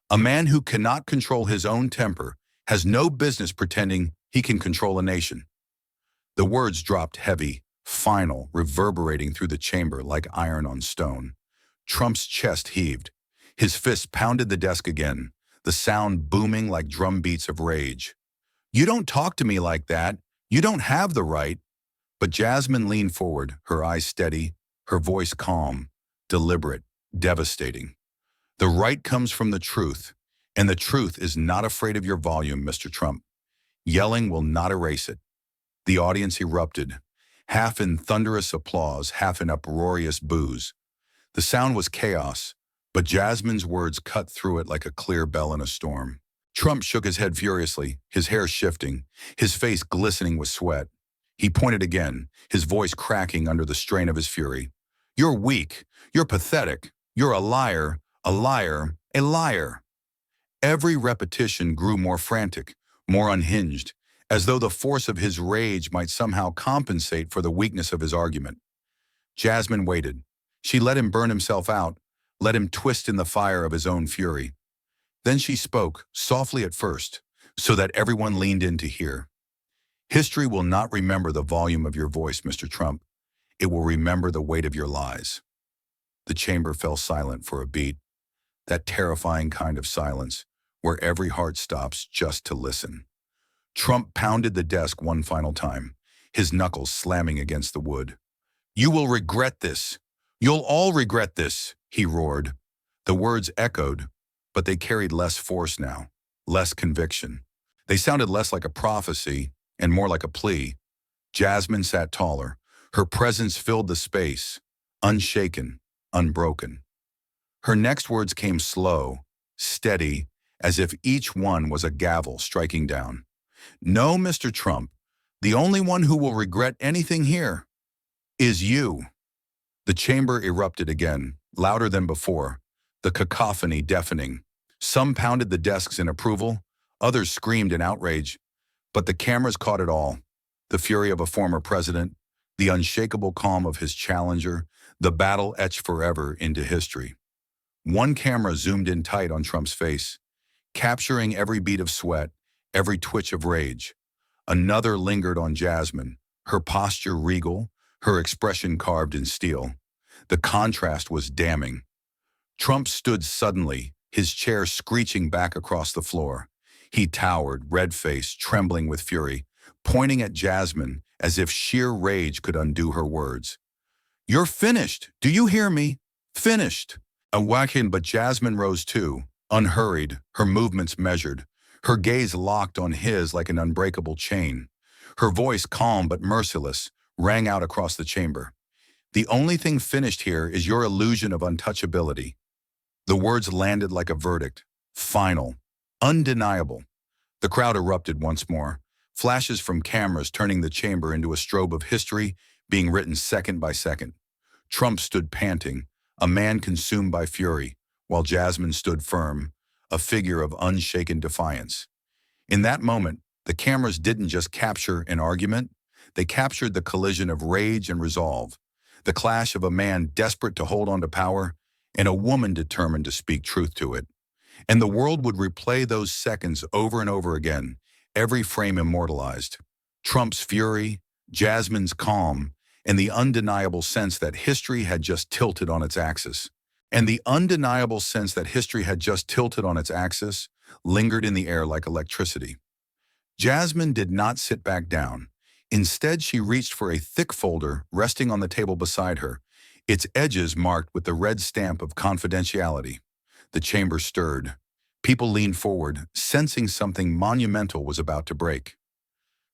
[SPEAKER 1] A man who cannot control his own temper has no business pretending he can control a nation. The words dropped heavy, final, reverberating through the chamber like iron on stone. Trump's chest heaved. His fist pounded the desk again, the sound booming like drum beats of rage. You don't talk to me like that. You don't have the right. But Jasmine leaned forward, her eyes steady, her voice calm, deliberate, devastating. The right comes from the truth, and the truth is not afraid of your volume, Mr. Trump. Yelling will not erase it. The audience erupted, half in thunderous applause, half in uproarious boos. The sound was chaos, but Jasmine's words cut through it like a clear bell in a storm. Trump shook his head furiously, his hair shifting, his face glistening with sweat. He pointed again, his voice cracking under the strain of his fury. You're weak. You're pathetic. You're a liar, a liar, a liar. Every repetition grew more frantic, more unhinged, as though the force of his rage might somehow compensate for the weakness of his argument. Jasmine waited. She let him burn himself out, let him twist in the fire of his own fury. Then she spoke, softly at first, so that everyone leaned in to hear. History will not remember the volume of your voice, Mr. Trump. It will remember the weight of your lies. The chamber fell silent for a beat, that terrifying kind of silence where every heart stops just to listen. Trump pounded the desk one final time, his knuckles slamming against the wood. "You will regret this. You'll all regret this," he roared. The words echoed, but they carried less force now, less conviction. They sounded less like a prophecy and more like a plea. Jasmine sat taller. Her presence filled the space, unshaken, unbroken. Her next words came slow, steady, as if each one was a gavel striking down. "No, Mr. Trump, the only one who will regret anything here is you." The chamber erupted again, louder than before, the cacophony deafening. Some pounded the desks in approval, others screamed in outrage. But the cameras caught it all. The fury of a former president, the unshakable calm of his challenger, the battle etched forever into history. One camera zoomed in tight on Trump's face, capturing every beat of sweat, every twitch of rage. Another lingered on Jasmine, her posture regal, her expression carved in steel. The contrast was damning. Trump stood suddenly, his chair screeching back across the floor. He towered, red-faced, trembling with fury, pointing at Jasmine as if sheer rage could undo her words. "You're finished. Do you hear me? Finished." Awakened, but Jasmine rose too, unhurried, her movements measured, her gaze locked on his like an unbreakable chain. Her voice, calm but merciless, rang out across the chamber. "The only thing finished here is your illusion of untouchability." The words landed like a verdict, final, undeniable. The crowd erupted once more, flashes from cameras turning the chamber into a strobe of history being written second by second. Trump stood panting, a man consumed by fury, while Jasmine stood firm, a figure of unshaken defiance. In that moment, the cameras didn't just capture an argument, they captured the collision of rage and resolve, the clash of a man desperate to hold on to power and a woman determined to speak truth to it. And the world would replay those seconds over and over again, every frame immortalized. Trump's fury, Jasmine's calm, and the undeniable sense that history had just tilted on its axis. Lingered in the air like electricity. Jasmine did not sit back down. Instead, she reached for a thick folder resting on the table beside her, its edges marked with the red stamp of confidentiality. The chamber stirred. People leaned forward, sensing something monumental was about to break.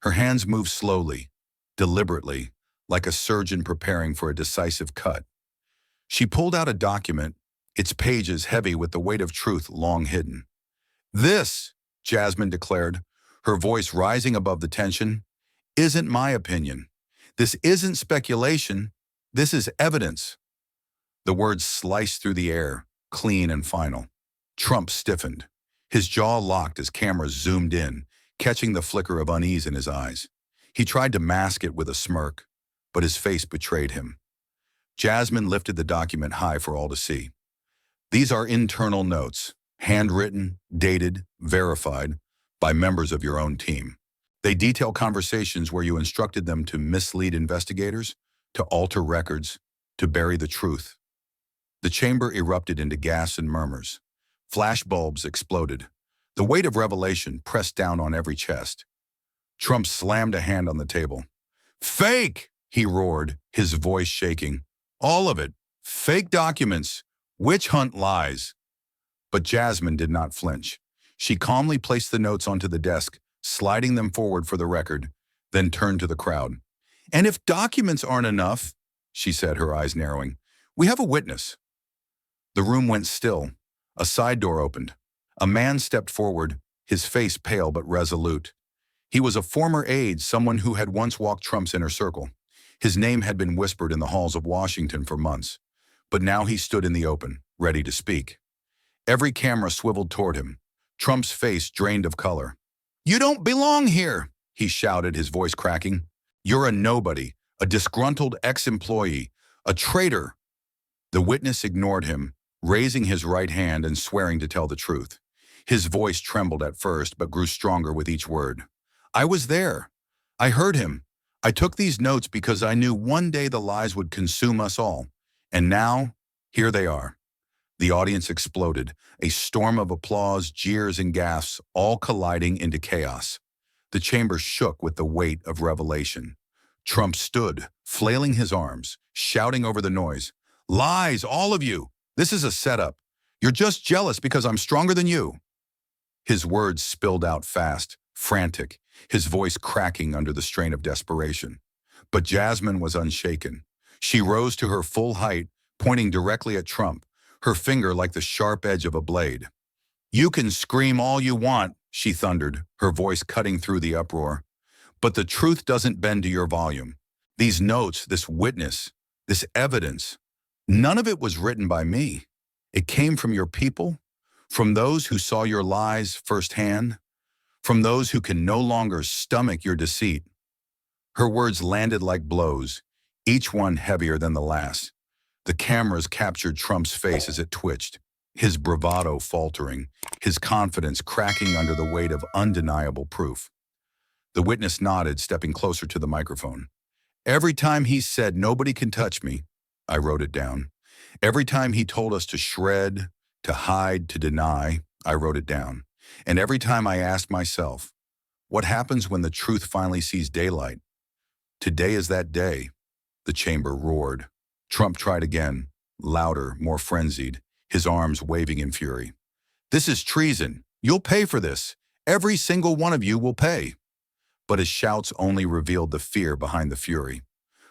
[SPEAKER 1] Her hands moved slowly, deliberately, like a surgeon preparing for a decisive cut. She pulled out a document, its pages heavy with the weight of truth long hidden. "This," Jasmine declared, her voice rising above the tension, "isn't my opinion. This isn't speculation. This is evidence." The words sliced through the air, clean and final. Trump stiffened. His jaw locked as cameras zoomed in, catching the flicker of unease in his eyes. He tried to mask it with a smirk, but his face betrayed him. Jasmine lifted the document high for all to see. "These are internal notes, handwritten, dated, verified, by members of your own team. They detail conversations where you instructed them to mislead investigators, to alter records, to bury the truth." The chamber erupted into gasps and murmurs. Flashbulbs exploded. The weight of revelation pressed down on every chest. Trump slammed a hand on the table. "Fake!" he roared, his voice shaking. "All of it. Fake documents. Witch hunt lies." But Jasmine did not flinch. She calmly placed the notes onto the desk, sliding them forward for the record, then turned to the crowd. "And if documents aren't enough," she said, her eyes narrowing, "we have a witness." The room went still. A side door opened. A man stepped forward, his face pale but resolute. He was a former aide, someone who had once walked Trump's inner circle. His name had been whispered in the halls of Washington for months, but now he stood in the open, ready to speak. Every camera swiveled toward him. Trump's face drained of color. "You don't belong here," he shouted, his voice cracking. "You're a nobody, a disgruntled ex-employee, a traitor." The witness ignored him, raising his right hand and swearing to tell the truth. His voice trembled at first, but grew stronger with each word. I was there. I heard him. I took these notes because I knew one day the lies would consume us all. And now, here they are. The audience exploded, a storm of applause, jeers, and gasps, all colliding into chaos. The chamber shook with the weight of revelation. Trump stood, flailing his arms, shouting over the noise. Lies, all of you! This is a setup. You're just jealous because I'm stronger than you. His words spilled out fast, frantic, his voice cracking under the strain of desperation. But Jasmine was unshaken. She rose to her full height, pointing directly at Trump, her finger like the sharp edge of a blade. You can scream all you want, she thundered, her voice cutting through the uproar. But the truth doesn't bend to your volume. These notes, this witness, this evidence, none of it was written by me. It came from your people, from those who saw your lies firsthand, from those who can no longer stomach your deceit. Her words landed like blows, each one heavier than the last. The cameras captured Trump's face as it twitched, his bravado faltering, his confidence cracking under the weight of undeniable proof. The witness nodded, stepping closer to the microphone. Every time he said, "Nobody can touch me," I wrote it down. Every time he told us to shred, to hide, to deny, I wrote it down. And every time I asked myself, what happens when the truth finally sees daylight? Today is that day. The chamber roared. Trump tried again, louder, more frenzied, his arms waving in fury. This is treason. You'll pay for this. Every single one of you will pay. But his shouts only revealed the fear behind the fury.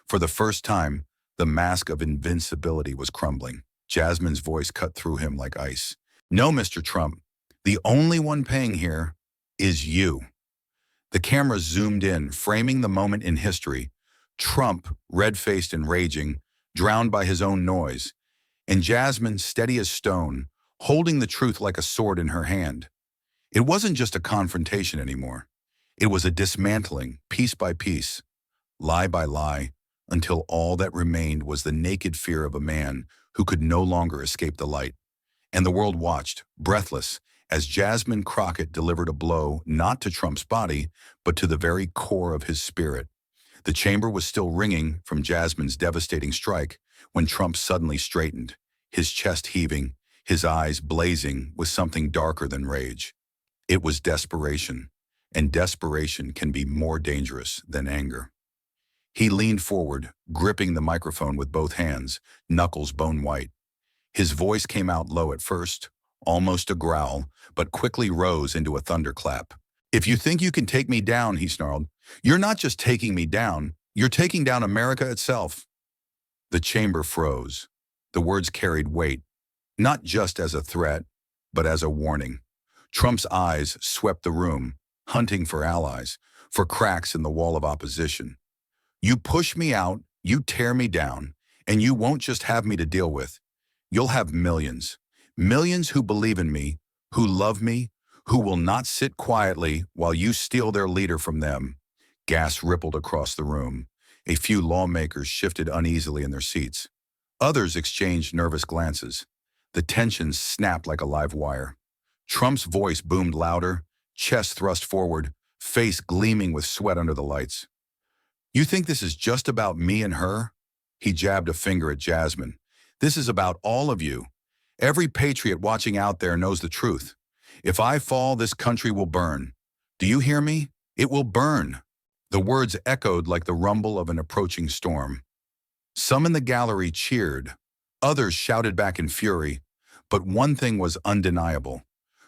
[SPEAKER 1] For the first time, the mask of invincibility was crumbling. Jasmine's voice cut through him like ice. No, Mr. Trump, the only one paying here is you. The camera zoomed in, framing the moment in history. Trump, red-faced and raging, drowned by his own noise, and Jasmine, steady as stone, holding the truth like a sword in her hand. It wasn't just a confrontation anymore. It was a dismantling, piece by piece, lie by lie, until all that remained was the naked fear of a man who could no longer escape the light. And the world watched, breathless, as Jasmine Crockett delivered a blow not to Trump's body, but to the very core of his spirit. The chamber was still ringing from Jasmine's devastating strike when Trump suddenly straightened, his chest heaving, his eyes blazing with something darker than rage. It was desperation, and desperation can be more dangerous than anger. He leaned forward, gripping the microphone with both hands, knuckles bone white. His voice came out low at first, almost a growl, but quickly rose into a thunderclap. If you think you can take me down, he snarled, you're not just taking me down, you're taking down America itself. The chamber froze. The words carried weight, not just as a threat, but as a warning. Trump's eyes swept the room, hunting for allies, for cracks in the wall of opposition. You push me out, you tear me down, and you won't just have me to deal with. You'll have millions. Millions who believe in me, who love me, who will not sit quietly while you steal their leader from them. Gas rippled across the room. A few lawmakers shifted uneasily in their seats. Others exchanged nervous glances. The tension snapped like a live wire. Trump's voice boomed louder, chest thrust forward, face gleaming with sweat under the lights. You think this is just about me and her? He jabbed a finger at Jasmine. This is about all of you. Every patriot watching out there knows the truth. If I fall, this country will burn. Do you hear me? It will burn. The words echoed like the rumble of an approaching storm. Some in the gallery cheered. Others shouted back in fury. But one thing was undeniable.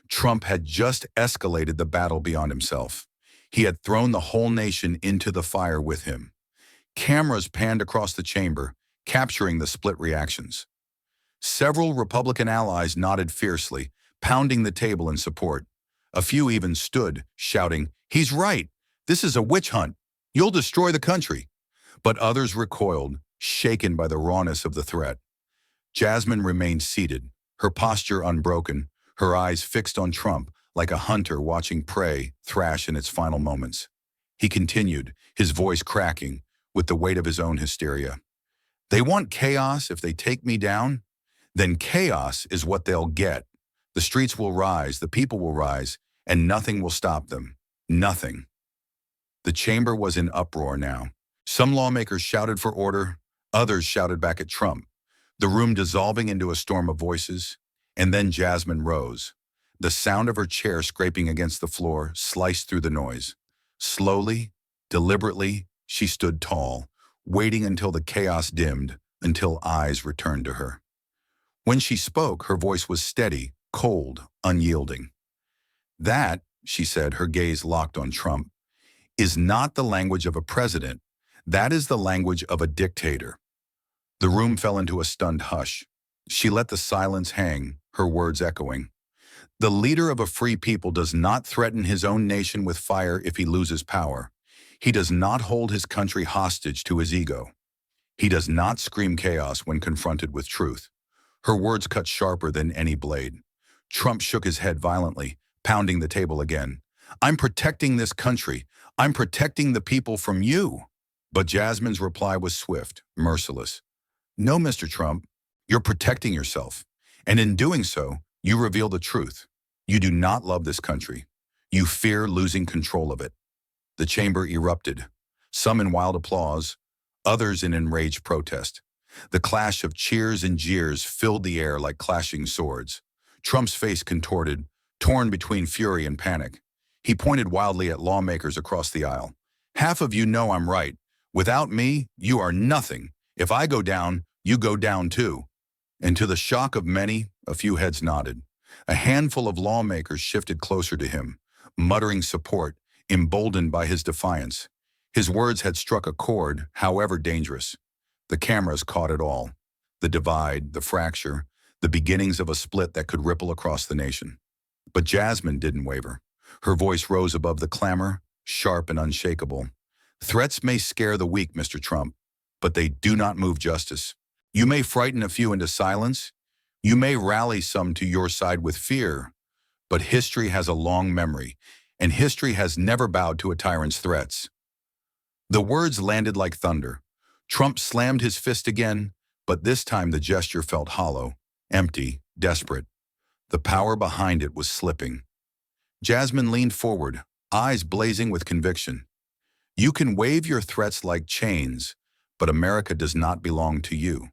[SPEAKER 1] Trump had just escalated the battle beyond himself. He had thrown the whole nation into the fire with him. Cameras panned across the chamber, capturing the split reactions. Several Republican allies nodded fiercely, pounding the table in support. A few even stood, shouting, "He's right! This is a witch hunt! You'll destroy the country!" But others recoiled, shaken by the rawness of the threat. Jasmine remained seated, her posture unbroken, her eyes fixed on Trump like a hunter watching prey thrash in its final moments. He continued, his voice cracking with the weight of his own hysteria. They want chaos if they take me down? Then chaos is what they'll get. The streets will rise, the people will rise, and nothing will stop them. Nothing. The chamber was in uproar now. Some lawmakers shouted for order, others shouted back at Trump, the room dissolving into a storm of voices. And then Jasmine rose. The sound of her chair scraping against the floor sliced through the noise. Slowly, deliberately, she stood tall, waiting until the chaos dimmed, until eyes returned to her. When she spoke, her voice was steady, cold, unyielding. That, she said, her gaze locked on Trump, is not the language of a president. That is the language of a dictator. The room fell into a stunned hush. She let the silence hang, her words echoing. The leader of a free people does not threaten his own nation with fire if he loses power. He does not hold his country hostage to his ego. He does not scream chaos when confronted with truth. Her words cut sharper than any blade. Trump shook his head violently, pounding the table again. I'm protecting this country. I'm protecting the people from you. But Jasmine's reply was swift, merciless. No, Mr. Trump, you're protecting yourself. And in doing so, you reveal the truth. You do not love this country. You fear losing control of it. The chamber erupted, some in wild applause, others in enraged protest. The clash of cheers and jeers filled the air like clashing swords. Trump's face contorted, torn between fury and panic. He pointed wildly at lawmakers across the aisle. Half of you know I'm right. Without me, you are nothing. If I go down, you go down too. And to the shock of many, a few heads nodded. A handful of lawmakers shifted closer to him, muttering support, emboldened by his defiance. His words had struck a chord, however dangerous. The cameras caught it all. The divide, the fracture, the beginnings of a split that could ripple across the nation. But Jasmine didn't waver. Her voice rose above the clamor, sharp and unshakable. Threats may scare the weak, Mr. Trump, but they do not move justice. You may frighten a few into silence. You may rally some to your side with fear, but history has a long memory, and history has never bowed to a tyrant's threats. The words landed like thunder. Trump slammed his fist again, but this time the gesture felt hollow, empty, desperate. The power behind it was slipping. Jasmine leaned forward, eyes blazing with conviction. You can wave your threats like chains, but America does not belong to you.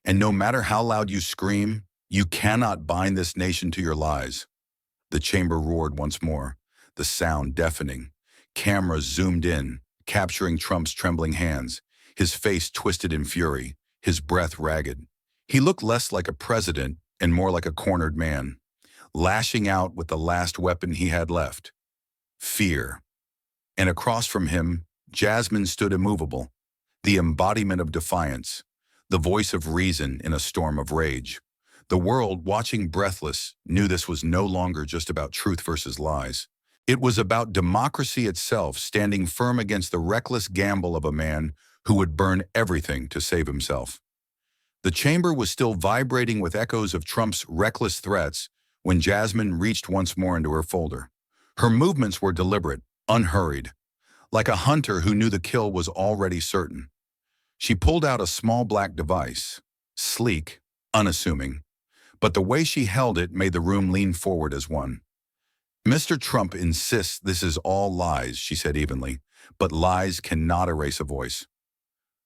[SPEAKER 1] And no matter how loud you scream, you cannot bind this nation to your lies. The chamber roared once more, the sound deafening. Cameras zoomed in, capturing Trump's trembling hands, his face twisted in fury, his breath ragged. He looked less like a president and more like a cornered man, lashing out with the last weapon he had left, fear. And across from him, Jasmine stood immovable, the embodiment of defiance, the voice of reason in a storm of rage. The world, watching breathless, knew this was no longer just about truth versus lies. It was about democracy itself standing firm against the reckless gamble of a man who would burn everything to save himself. The chamber was still vibrating with echoes of Trump's reckless threats when Jasmine reached once more into her folder. Her movements were deliberate, unhurried, like a hunter who knew the kill was already certain. She pulled out a small black device, sleek, unassuming, but the way she held it made the room lean forward as one. Mr. Trump insists this is all lies, she said evenly, but lies cannot erase a voice.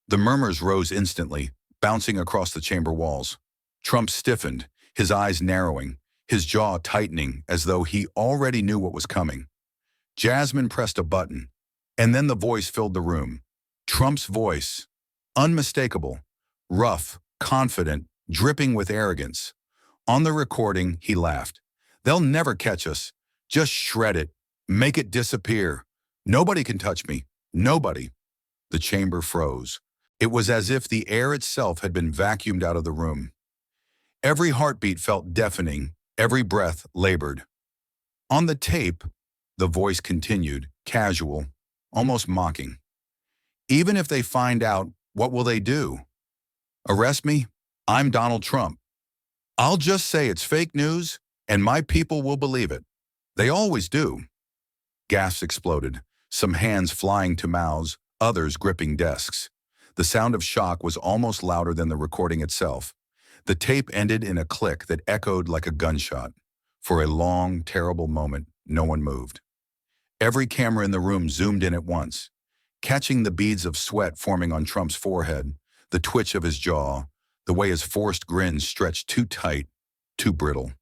[SPEAKER 1] The murmurs rose instantly, bouncing across the chamber walls. Trump stiffened, his eyes narrowing, his jaw tightening as though he already knew what was coming. Jasmine pressed a button, and then the voice filled the room. Trump's voice, unmistakable, rough, confident, dripping with arrogance. On the recording, he laughed. They'll never catch us. Just shred it. Make it disappear. Nobody can touch me. Nobody. The chamber froze. It was as if the air itself had been vacuumed out of the room. Every heartbeat felt deafening, every breath labored. On the tape, the voice continued, casual, almost mocking. Even if they find out, what will they do? Arrest me? I'm Donald Trump. I'll just say it's fake news, and my people will believe it. They always do. Gasps exploded, some hands flying to mouths, others gripping desks. The sound of shock was almost louder than the recording itself. The tape ended in a click that echoed like a gunshot. For a long, terrible moment, no one moved. Every camera in the room zoomed in at once, catching the beads of sweat forming on Trump's forehead, the twitch of his jaw, the way his forced grin stretched too tight, too brittle.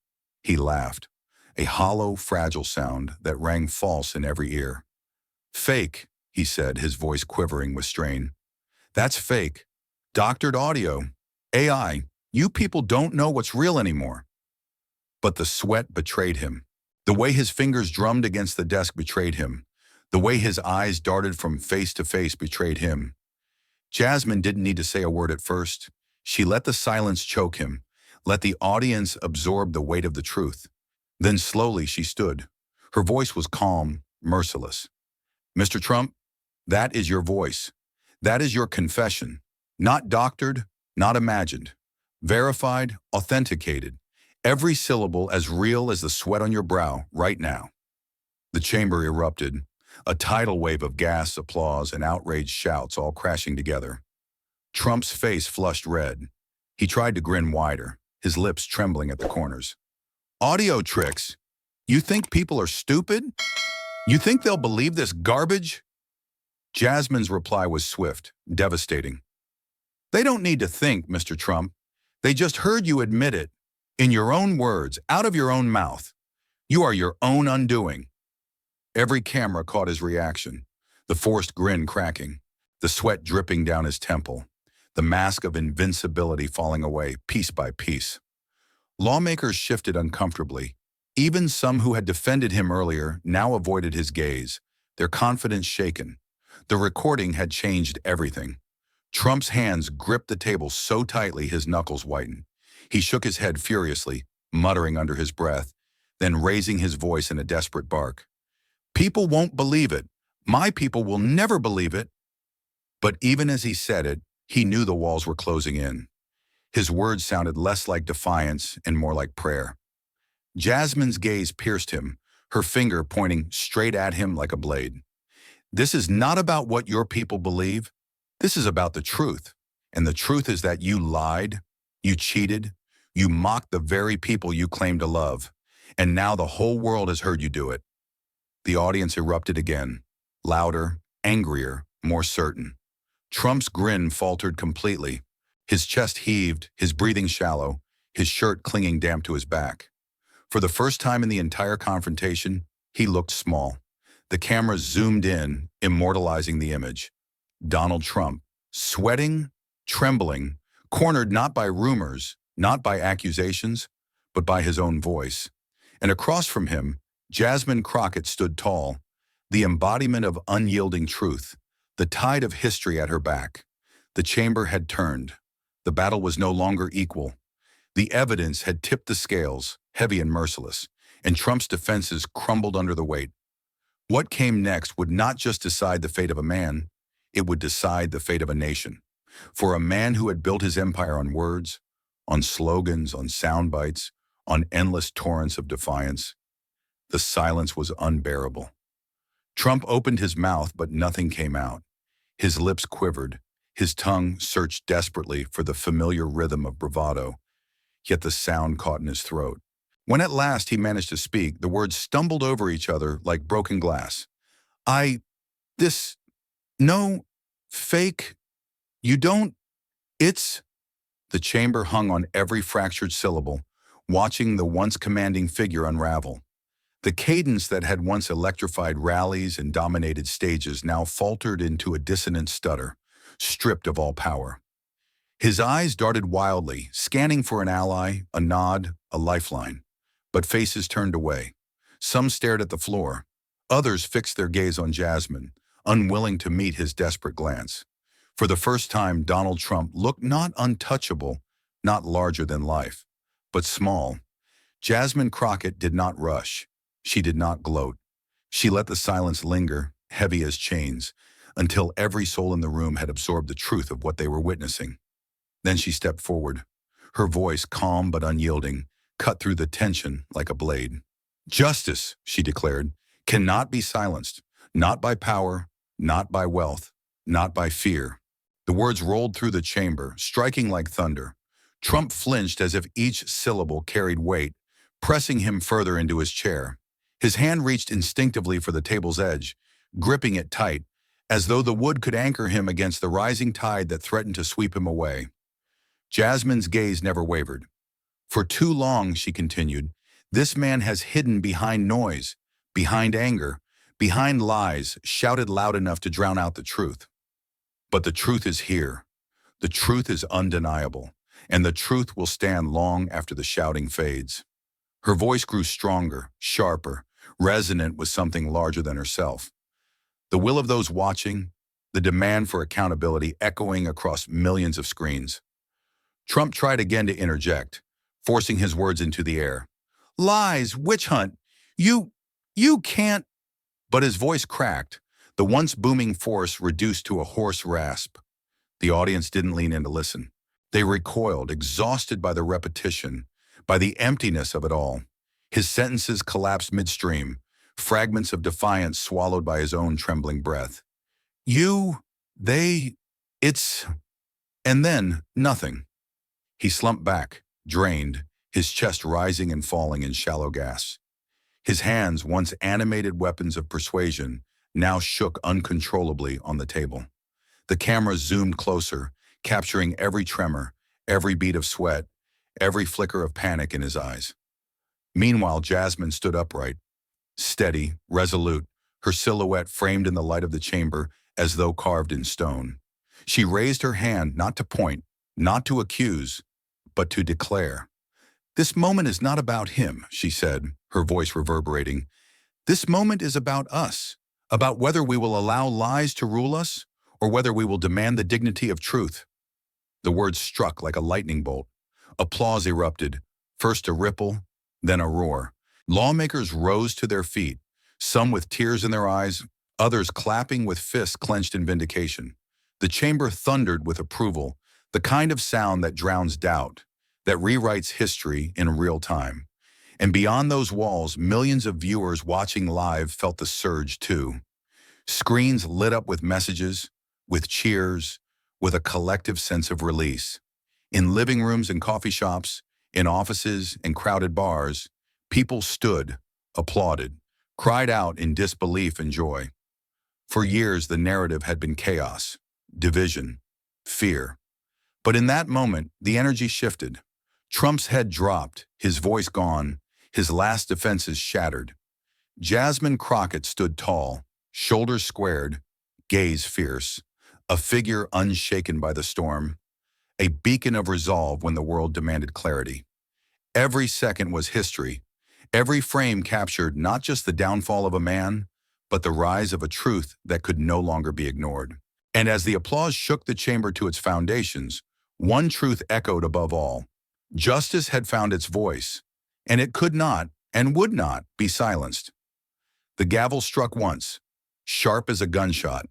[SPEAKER 1] He laughed, a hollow, fragile sound that rang false in every ear. "Fake," he said, his voice quivering with strain. "That's fake. Doctored audio. AI. You people don't know what's real anymore." But the sweat betrayed him. The way his fingers drummed against the desk betrayed him. The way his eyes darted from face to face betrayed him. Jasmine didn't need to say a word at first. She let the silence choke him, let the audience absorb the weight of the truth. Then slowly she stood. Her voice was calm, merciless. "Mr. Trump, that is your voice. That is your confession. Not doctored, not imagined. Verified, authenticated. Every syllable as real as the sweat on your brow right now." The chamber erupted, a tidal wave of gas, applause, and outraged shouts all crashing together. Trump's face flushed red. He tried to grin wider, his lips trembling at the corners. "Audio tricks? You think people are stupid? You think they'll believe this garbage?" Jasmine's reply was swift, devastating. "They don't need to think, Mr. Trump. They just heard you admit it. In your own words, out of your own mouth. You are your own undoing." Every camera caught his reaction, the forced grin cracking, the sweat dripping down his temple, the mask of invincibility falling away piece by piece. Lawmakers shifted uncomfortably. Even some who had defended him earlier now avoided his gaze, their confidence shaken. The recording had changed everything. Trump's hands gripped the table so tightly his knuckles whitened. He shook his head furiously, muttering under his breath, then raising his voice in a desperate bark. "People won't believe it. My people will never believe it." But even as he said it, he knew the walls were closing in. His words sounded less like defiance and more like prayer. Jasmine's gaze pierced him, her finger pointing straight at him like a blade. "This is not about what your people believe. This is about the truth. And the truth is that you lied, you cheated, you mocked the very people you claim to love, and now the whole world has heard you do it." The audience erupted again, louder, angrier, more certain. Trump's grin faltered completely. His chest heaved, his breathing shallow, his shirt clinging damp to his back. For the first time in the entire confrontation, he looked small. The camera zoomed in, immortalizing the image. Donald Trump, sweating, trembling, cornered not by rumors, not by accusations, but by his own voice. And across from him, Jasmine Crockett stood tall, the embodiment of unyielding truth, the tide of history at her back. The chamber had turned. The battle was no longer equal. The evidence had tipped the scales, heavy and merciless, and Trump's defenses crumbled under the weight. What came next would not just decide the fate of a man, it would decide the fate of a nation. For a man who had built his empire on words, on slogans, on sound bites, on endless torrents of defiance, the silence was unbearable. Trump opened his mouth, but nothing came out. His lips quivered. His tongue searched desperately for the familiar rhythm of bravado, yet the sound caught in his throat. When at last he managed to speak, the words stumbled over each other like broken glass. No, fake, you don't, it's..." The chamber hung on every fractured syllable, watching the once commanding figure unravel. The cadence that had once electrified rallies and dominated stages now faltered into a dissonant stutter, stripped of all power. His eyes darted wildly, scanning for an ally, a nod, a lifeline. But faces turned away. Some stared at the floor. Others fixed their gaze on Jasmine, unwilling to meet his desperate glance. For the first time, Donald Trump looked not untouchable, not larger than life, but small. Jasmine Crockett did not rush. She did not gloat. She let the silence linger, heavy as chains, until every soul in the room had absorbed the truth of what they were witnessing. Then she stepped forward. Her voice, calm but unyielding, cut through the tension like a blade. "Justice," she declared, "cannot be silenced, not by power, not by wealth, not by fear." The words rolled through the chamber, striking like thunder. Trump flinched as if each syllable carried weight, pressing him further into his chair. His hand reached instinctively for the table's edge, gripping it tight, as though the wood could anchor him against the rising tide that threatened to sweep him away. Jasmine's gaze never wavered. For too long, she continued, this man has hidden behind noise, behind anger, behind lies, shouted loud enough to drown out the truth. But the truth is here. The truth is undeniable, and the truth will stand long after the shouting fades. Her voice grew stronger, sharper, resonant with something larger than herself. The will of those watching, the demand for accountability echoing across millions of screens. Trump tried again to interject, forcing his words into the air. Lies, witch hunt, you can't. But his voice cracked, the once booming force reduced to a hoarse rasp. The audience didn't lean in to listen. They recoiled, exhausted by the repetition, by the emptiness of it all. His sentences collapsed midstream, fragments of defiance swallowed by his own trembling breath. It's... And then, nothing. He slumped back, drained, his chest rising and falling in shallow gasps. His hands, once animated weapons of persuasion, now shook uncontrollably on the table. The camera zoomed closer, capturing every tremor, every beat of sweat, every flicker of panic in his eyes. Meanwhile, Jasmine stood upright, steady, resolute, her silhouette framed in the light of the chamber as though carved in stone. She raised her hand not to point, not to accuse, but to declare. This moment is not about him, she said, her voice reverberating. This moment is about us, about whether we will allow lies to rule us or whether we will demand the dignity of truth. The words struck like a lightning bolt. Applause erupted, first a ripple, then a roar. Lawmakers rose to their feet, some with tears in their eyes, others clapping with fists clenched in vindication. The chamber thundered with approval, the kind of sound that drowns doubt, that rewrites history in real time. And beyond those walls, millions of viewers watching live felt the surge too. Screens lit up with messages, with cheers, with a collective sense of release. In living rooms and coffee shops, in offices and crowded bars, people stood, applauded, cried out in disbelief and joy. For years, the narrative had been chaos, division, fear. But in that moment, the energy shifted. Trump's head dropped, his voice gone, his last defenses shattered. Jasmine Crockett stood tall, shoulders squared, gaze fierce, a figure unshaken by the storm, a beacon of resolve when the world demanded clarity. Every second was history. Every frame captured not just the downfall of a man, but the rise of a truth that could no longer be ignored. And as the applause shook the chamber to its foundations, one truth echoed above all. Justice had found its voice, and it could not and would not be silenced. The gavel struck once, sharp as a gunshot.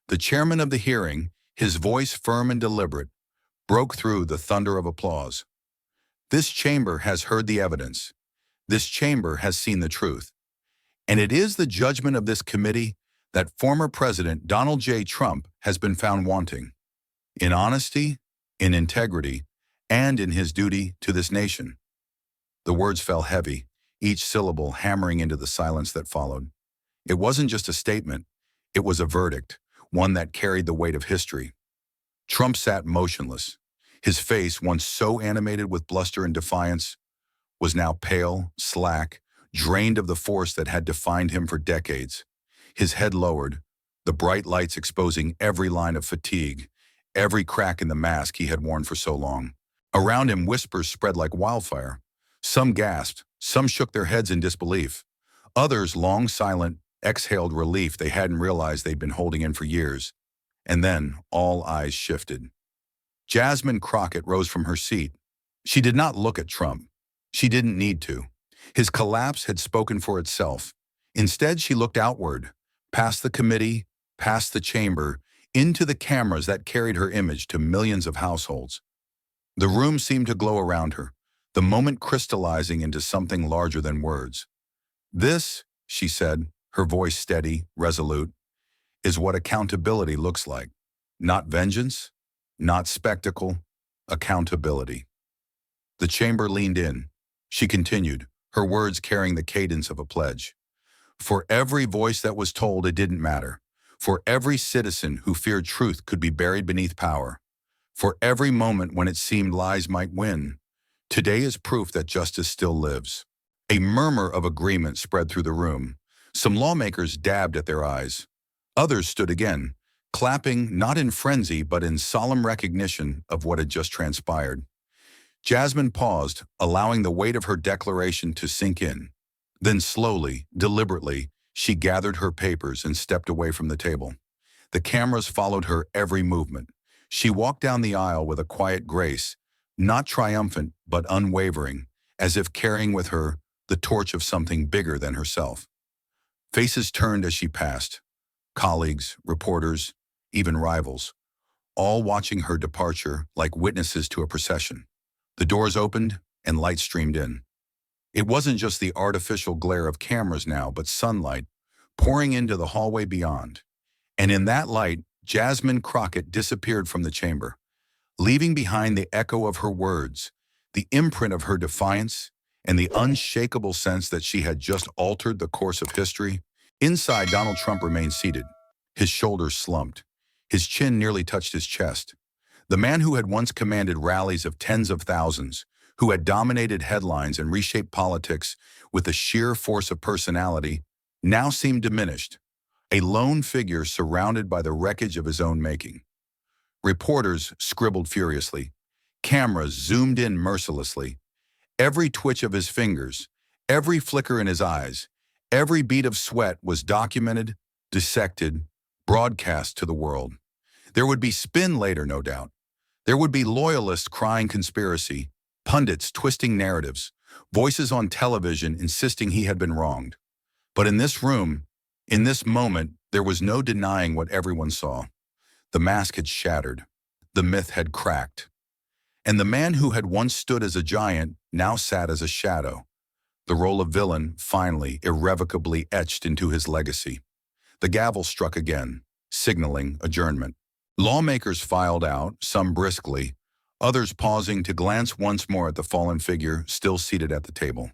[SPEAKER 1] The chairman of the hearing, his voice firm and deliberate, broke through the thunder of applause. This chamber has heard the evidence. This chamber has seen the truth. And it is the judgment of this committee that former President Donald J. Trump has been found wanting in honesty, in integrity, and in his duty to this nation. The words fell heavy, each syllable hammering into the silence that followed. It wasn't just a statement, it was a verdict, one that carried the weight of history. Trump sat motionless. His face, once so animated with bluster and defiance, was now pale, slack, drained of the force that had defined him for decades. His head lowered, the bright lights exposing every line of fatigue, every crack in the mask he had worn for so long. Around him, whispers spread like wildfire. Some gasped, some shook their heads in disbelief. Others, long silent, exhaled relief they hadn't realized they'd been holding in for years. And then, all eyes shifted. Jasmine Crockett rose from her seat. She did not look at Trump. She didn't need to. His collapse had spoken for itself. Instead, she looked outward, past the committee, past the chamber, into the cameras that carried her image to millions of households. The room seemed to glow around her, the moment crystallizing into something larger than words. This, she said, her voice steady, resolute, is what accountability looks like. Not vengeance, not spectacle, accountability. The chamber leaned in. She continued, her words carrying the cadence of a pledge. For every voice that was told it didn't matter. For every citizen who feared truth could be buried beneath power. For every moment when it seemed lies might win. Today is proof that justice still lives. A murmur of agreement spread through the room. Some lawmakers dabbed at their eyes. Others stood again, clapping not in frenzy but in solemn recognition of what had just transpired. Jasmine paused, allowing the weight of her declaration to sink in. Then slowly, deliberately, she gathered her papers and stepped away from the table. The cameras followed her every movement. She walked down the aisle with a quiet grace, not triumphant but unwavering, as if carrying with her the torch of something bigger than herself. Faces turned as she passed. Colleagues, reporters, even rivals, all watching her departure like witnesses to a procession. The doors opened and light streamed in. It wasn't just the artificial glare of cameras now, but sunlight pouring into the hallway beyond. And in that light, Jasmine Crockett disappeared from the chamber, leaving behind the echo of her words, the imprint of her defiance, and the unshakable sense that she had just altered the course of history. Inside, Donald Trump remained seated, his shoulders slumped, his chin nearly touched his chest. The man who had once commanded rallies of tens of thousands, who had dominated headlines and reshaped politics with the sheer force of personality, now seemed diminished, a lone figure surrounded by the wreckage of his own making. Reporters scribbled furiously. Cameras zoomed in mercilessly. Every twitch of his fingers, every flicker in his eyes, every bead of sweat was documented, dissected, broadcast to the world. There would be spin later, no doubt. There would be loyalists crying conspiracy, pundits twisting narratives, voices on television insisting he had been wronged. But in this room, in this moment, there was no denying what everyone saw. The mask had shattered. The myth had cracked. And the man who had once stood as a giant now sat as a shadow. The role of villain, finally, irrevocably etched into his legacy. The gavel struck again, signaling adjournment. Lawmakers filed out, some briskly, others pausing to glance once more at the fallen figure still seated at the table.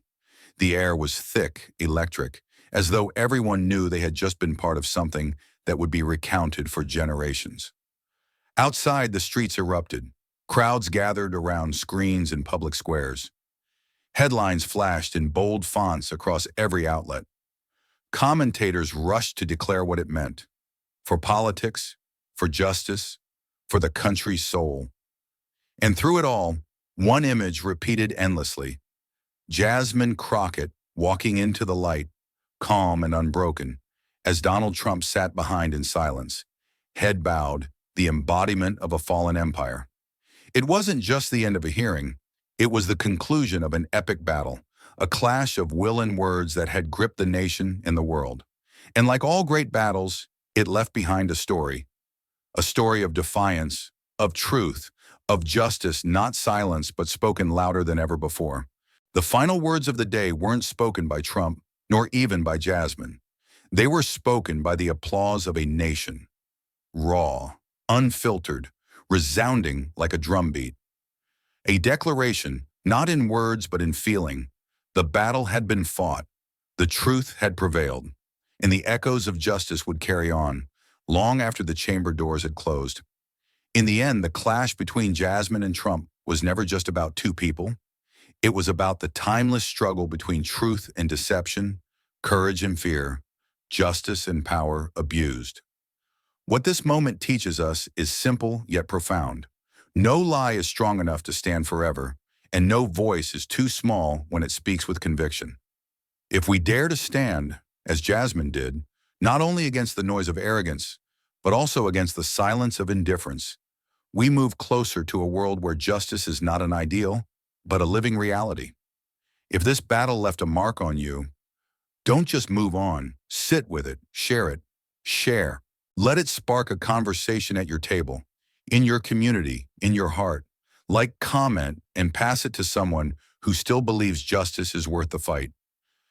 [SPEAKER 1] The air was thick, electric, as though everyone knew they had just been part of something that would be recounted for generations. Outside, the streets erupted. Crowds gathered around screens in public squares. Headlines flashed in bold fonts across every outlet. Commentators rushed to declare what it meant. For politics, for justice, for the country's soul. And through it all, one image repeated endlessly. Jasmine Crockett walking into the light, calm and unbroken, as Donald Trump sat behind in silence, head bowed, the embodiment of a fallen empire. It wasn't just the end of a hearing, it was the conclusion of an epic battle, a clash of will and words that had gripped the nation and the world. And like all great battles, it left behind a story of defiance, of truth, of justice not silenced but spoken louder than ever before. The final words of the day weren't spoken by Trump, nor even by Jasmine. They were spoken by the applause of a nation. Raw, unfiltered, resounding like a drumbeat. A declaration, not in words but in feeling. The battle had been fought. The truth had prevailed. And the echoes of justice would carry on, long after the chamber doors had closed. In the end, the clash between Jasmine and Trump was never just about two people. It was about the timeless struggle between truth and deception, courage and fear, justice and power abused. What this moment teaches us is simple yet profound. No lie is strong enough to stand forever, and no voice is too small when it speaks with conviction. If we dare to stand, as Jasmine did, not only against the noise of arrogance, but also against the silence of indifference, we move closer to a world where justice is not an ideal, but a living reality. If this battle left a mark on you, don't just move on, sit with it, share. Let it spark a conversation at your table, in your community, in your heart. Like, comment, and pass it to someone who still believes justice is worth the fight.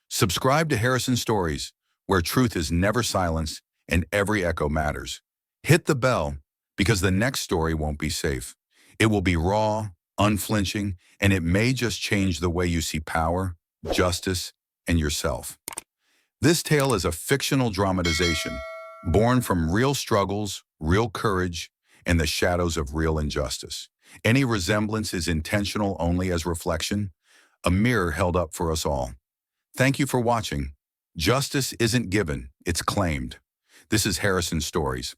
[SPEAKER 1] Subscribe to Harrison Stories, where truth is never silenced and every echo matters. Hit the bell, because the next story won't be safe. It will be raw, unflinching, and it may just change the way you see power, justice, and yourself. This tale is a fictional dramatization, born from real struggles, real courage, and the shadows of real injustice. Any resemblance is intentional only as reflection, a mirror held up for us all. Thank you for watching. Justice isn't given, it's claimed. This is Harrison Stories.